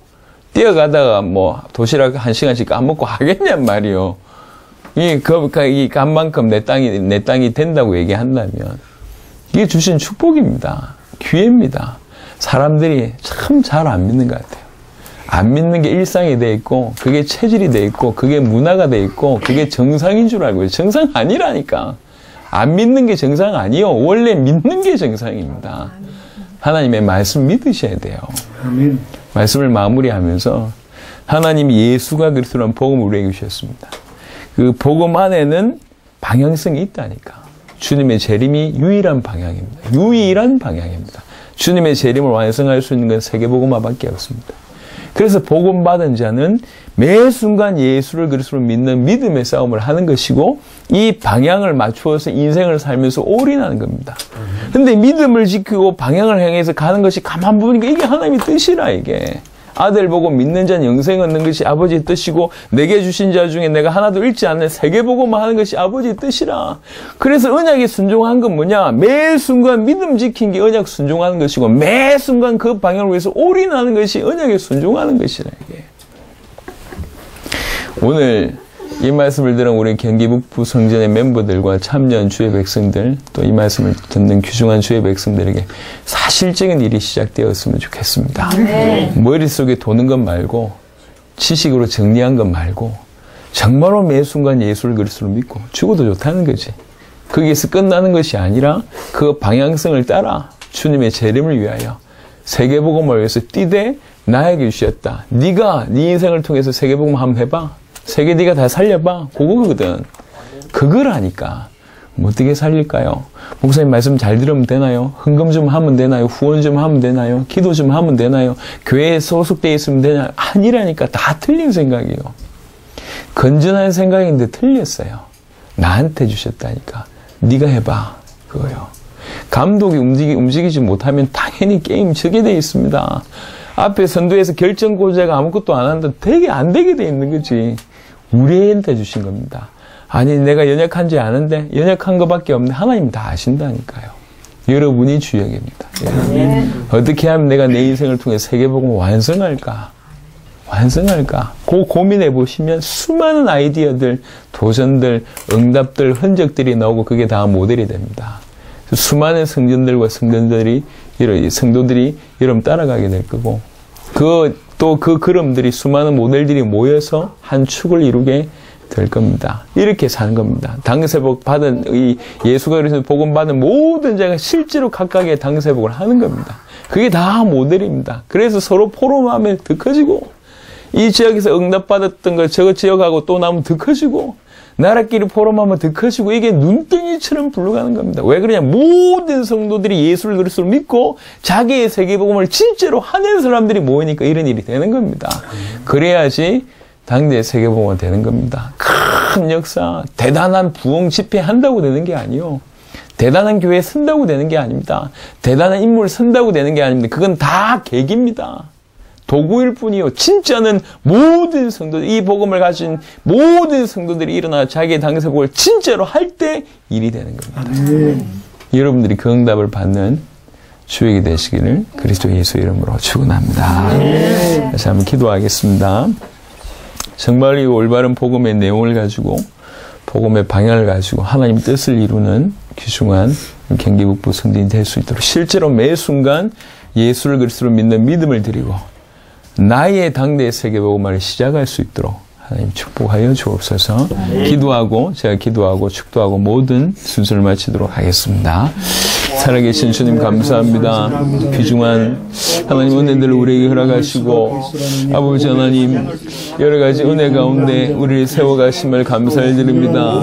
뛰어가다가 뭐 도시락 1시간씩 까먹고 하겠냔 말이요. 이 간만큼 내 땅이 된다고 얘기한다면, 이게 주신 축복입니다. 기회입니다. 사람들이 참 잘 안 믿는 것 같아요. 안 믿는 게 일상이 돼 있고, 그게 체질이 돼 있고, 그게 문화가 돼 있고, 그게 정상인 줄 알고, 정상 아니라니까. 안 믿는 게 정상 아니요. 원래 믿는 게 정상입니다. 하나님의 말씀 믿으셔야 돼요. 아멘. 말씀을 마무리하면서, 하나님이 예수가 그리스도라는 복음을 우리에게 주셨습니다. 그 복음 안에는 방향성이 있다니까. 주님의 재림이 유일한 방향입니다. 유일한 방향입니다. 주님의 재림을 완성할 수 있는 건 세계복음화밖에 없습니다. 그래서 복음 받은 자는 매 순간 예수를 그리스도로 믿는 믿음의 싸움을 하는 것이고 이 방향을 맞추어서 인생을 살면서 올인하는 겁니다. 근데 믿음을 지키고 방향을 향해서 가는 것이 가만 보니까 이게 하나님의 뜻이라 이게. 아들 보고 믿는 자는 영생 얻는 것이 아버지의 뜻이고 내게 주신 자 중에 내가 하나도 잃지 않는 세계복음만 하는 것이 아버지의 뜻이라. 그래서 언약에 순종한 건 뭐냐? 매 순간 믿음 지킨 게 언약 순종하는 것이고 매 순간 그 방향을 위해서 올인하는 것이 언약에 순종하는 것이라 이게. 오늘 이 말씀을 들은 우리 경기 북부 성전의 멤버들과 참여한 주의 백성들, 또 이 말씀을 듣는 귀중한 주의 백성들에게 사실적인 일이 시작되었으면 좋겠습니다. 네. 머릿속에 도는 것 말고 지식으로 정리한 것 말고 정말로 매 순간 예수를 그리스도로 믿고 죽어도 좋다는 거지. 거기에서 끝나는 것이 아니라 그 방향성을 따라 주님의 재림을 위하여 세계복음을 위해서 뛰되 나에게 주셨다. 네가 네 인생을 통해서 세계복음 한번 해봐. 세계 네가 다 살려봐. 그거거든. 그걸 하니까. 어떻게 살릴까요? 목사님 말씀 잘 들으면 되나요? 헌금 좀 하면 되나요? 후원 좀 하면 되나요? 기도 좀 하면 되나요? 교회에 소속되어 있으면 되나요? 아니라니까. 다 틀린 생각이에요. 건전한 생각인데 틀렸어요. 나한테 주셨다니까. 네가 해봐. 그거요. 감독이 움직이지 못하면 당연히 게임 지게 돼 있습니다. 앞에 선두에서 결정고자가 아무것도 안 한다. 되게 안 되게 돼 있는 거지. 우리한테 주신 겁니다. 아니, 내가 연약한 줄 아는데 연약한 것밖에 없는데 하나님 다 아신다니까요. 여러분이 주역입니다. 어떻게 하면 내가 내 인생을 통해 세계복음을 완성할까? 그 고민해 보시면 수많은 아이디어들, 도전들, 응답들, 흔적들이 나오고 그게 다 모델이 됩니다. 수많은 성전들과 성도들이 여러분 따라가게 될 거고, 또 그 그림들이 수많은 모델들이 모여서 한 축을 이루게 될 겁니다. 이렇게 사는 겁니다. 당세복 받은 이 예수가 그래서 복음 받은 모든 자가 실제로 각각의 당세복을 하는 겁니다. 그게 다 모델입니다. 그래서 서로 포럼하면 더 커지고, 이 지역에서 응답받았던 걸 저 지역하고 또 나면 더 커지고, 나라끼리 포럼하면 더 커지고, 이게 눈덩이처럼 불러가는 겁니다. 왜 그러냐? 모든 성도들이 예수를 그리스도로 믿고 자기의 세계복음을 진짜로 하는 사람들이 모이니까 이런 일이 되는 겁니다. 그래야지 당대의 세계복음이 되는 겁니다. 큰 역사, 대단한 부흥 집회 한다고 되는 게 아니요. 대단한 교회 선다고 되는 게 아닙니다. 대단한 인물 선다고 되는 게 아닙니다. 그건 다 계기입니다. 도구일 뿐이요. 진짜는 모든 성도들, 이 복음을 가진 모든 성도들이 일어나 자기의 당세복을 진짜로 할 때 일이 되는 겁니다. 여러분들이 그 응답을 받는 주역이 되시기를 그리스도 예수 이름으로 축원합니다. 다시 한번 기도하겠습니다. 정말 이 올바른 복음의 내용을 가지고, 복음의 방향을 가지고 하나님 뜻을 이루는 귀중한 경기북부 성전이 될 수 있도록 실제로 매 순간 예수를 그리스도로 믿는 믿음을 드리고 나의 당대의 세계복음을 시작할 수 있도록 하나님 축복하여 주옵소서. 제가 기도하고 축도하고 모든 순서를 마치도록 하겠습니다. 살아계신 주님 감사합니다. 귀중한 하나님 은혜들을 우리에게 허락하시고, 아버지 하나님 여러 가지 은혜 가운데 우리를 세워가심을 감사를 드립니다.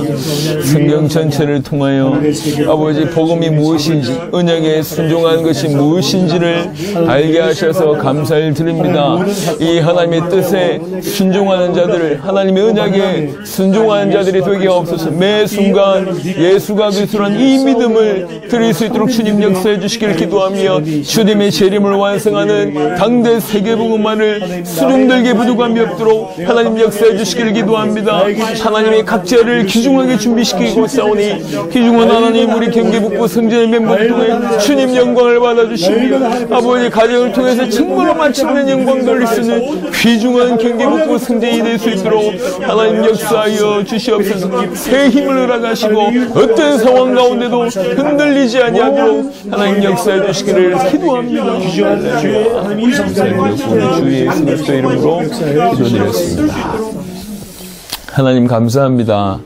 성경 전체를 통하여 아버지 복음이 무엇인지, 언약에 순종하는 것이 무엇인지를 알게 하셔서 감사를 드립니다. 이 하나님의 뜻에 순종하는 자들을, 하나님의 언약에 순종하는 자들이 되게 없어서 매 순간 예수가 그리스도라는 이 믿음을 드릴 수 있도록 주님 역사해 주시기를 기도하며, 주님의 재림을 완성하는 당대 세계복음만을 수lum들게 부족함이 없도록 하나님 역사해 주시기를 기도합니다. 하나님의 각자를 귀중하게 준비시키고 싸우니 귀중한 하나님, 우리 경기북부 성전의 멤버를 통해 주님 영광을 받아주시며, 아버지 가정을 통해서 정말로 마침내 영광 돌릴 수 있는 귀중한 경기북부 성전이 될 수 있도록 하나님 역사하여 주시옵소서. 새 힘을 허락하시고 어떤 상황 가운데도 흔들리지 아니하도록 하나님 역사해 주시기를 기도합니다. 주 예수 그리스도 이름으로 기도드렸습니다. 하나님 감사합니다.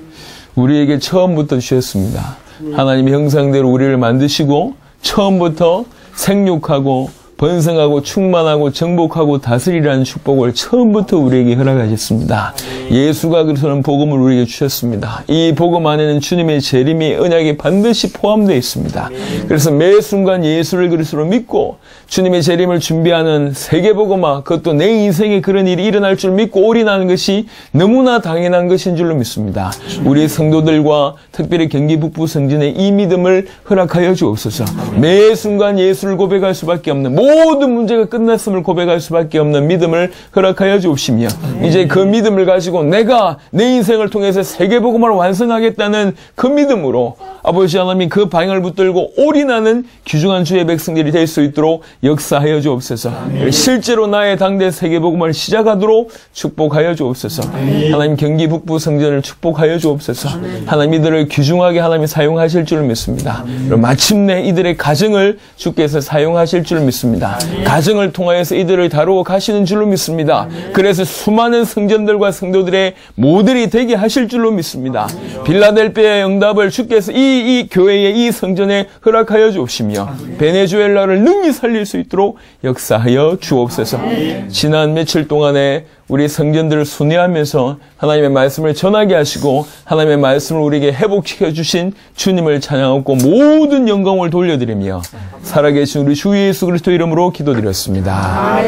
우리에게 처음부터 주셨습니다. 하나님의 형상대로 우리를 만드시고 처음부터 생육하고 번성하고 충만하고 정복하고 다스리라는 축복을 처음부터 우리에게 허락하셨습니다. 예수가 그리스도는 복음을 우리에게 주셨습니다. 이 복음 안에는 주님의 재림이 언약이 반드시 포함되어 있습니다. 그래서 매 순간 예수를 그리스도로 믿고 주님의 재림을 준비하는 세계복음화, 그것도 내 인생에 그런 일이 일어날 줄 믿고 올인하는 것이 너무나 당연한 것인 줄로 믿습니다. 우리 성도들과 특별히 경기북부 성전의 이 믿음을 허락하여 주옵소서. 매 순간 예수를 고백할 수밖에 없는, 모든 문제가 끝났음을 고백할 수밖에 없는 믿음을 허락하여 주옵시며, 이제 그 믿음을 가지고 내가 내 인생을 통해서 세계복음을 완성하겠다는 그 믿음으로 아버지 하나님 그 방향을 붙들고 올인하는 귀중한 주의 백성들이 될 수 있도록 역사하여 주옵소서. 실제로 나의 당대 세계복음을 시작하도록 축복하여 주옵소서. 하나님 경기 북부 성전을 축복하여 주옵소서. 하나님 이들을 귀중하게 하나님이 사용하실 줄 믿습니다. 마침내 이들의 가정을 주께서 사용하실 줄 믿습니다. 가정을 통하여서 이들을 다루어 가시는 줄로 믿습니다. 그래서 수많은 성전들과 성도들의 모델이 되게 하실 줄로 믿습니다. 빌라델피아의 응답을 주께서 이 교회의 이 성전에 허락하여 주옵시며 베네수엘라를 능히 살릴 수 있도록 역사하여 주옵소서. 지난 며칠 동안에 우리 성전들을 순회하면서 하나님의 말씀을 전하게 하시고 하나님의 말씀을 우리에게 회복시켜 주신 주님을 찬양하고 모든 영광을 돌려드리며 살아계신 우리 주 예수 그리스도 이름으로 기도드렸습니다.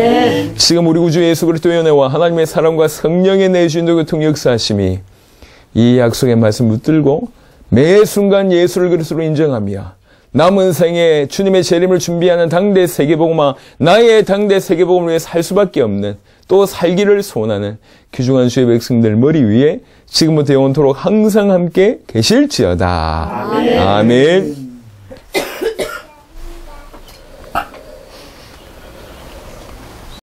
지금 우리 구주 예수 그리스도의 은혜와 하나님의 사랑과 성령의 내주인도 교통 역사하심이 이 약속의 말씀 붙들고 매 순간 예수를 그리스도로 인정하며 남은 생에 주님의 재림을 준비하는 당대 세계복음화, 나의 당대 세계복음을 위해 살 수밖에 없는, 또 살기를 소원하는 귀중한 주의 백성들 머리 위에 지금부터 영원토록 항상 함께 계실지어다. 아멘. 아멘.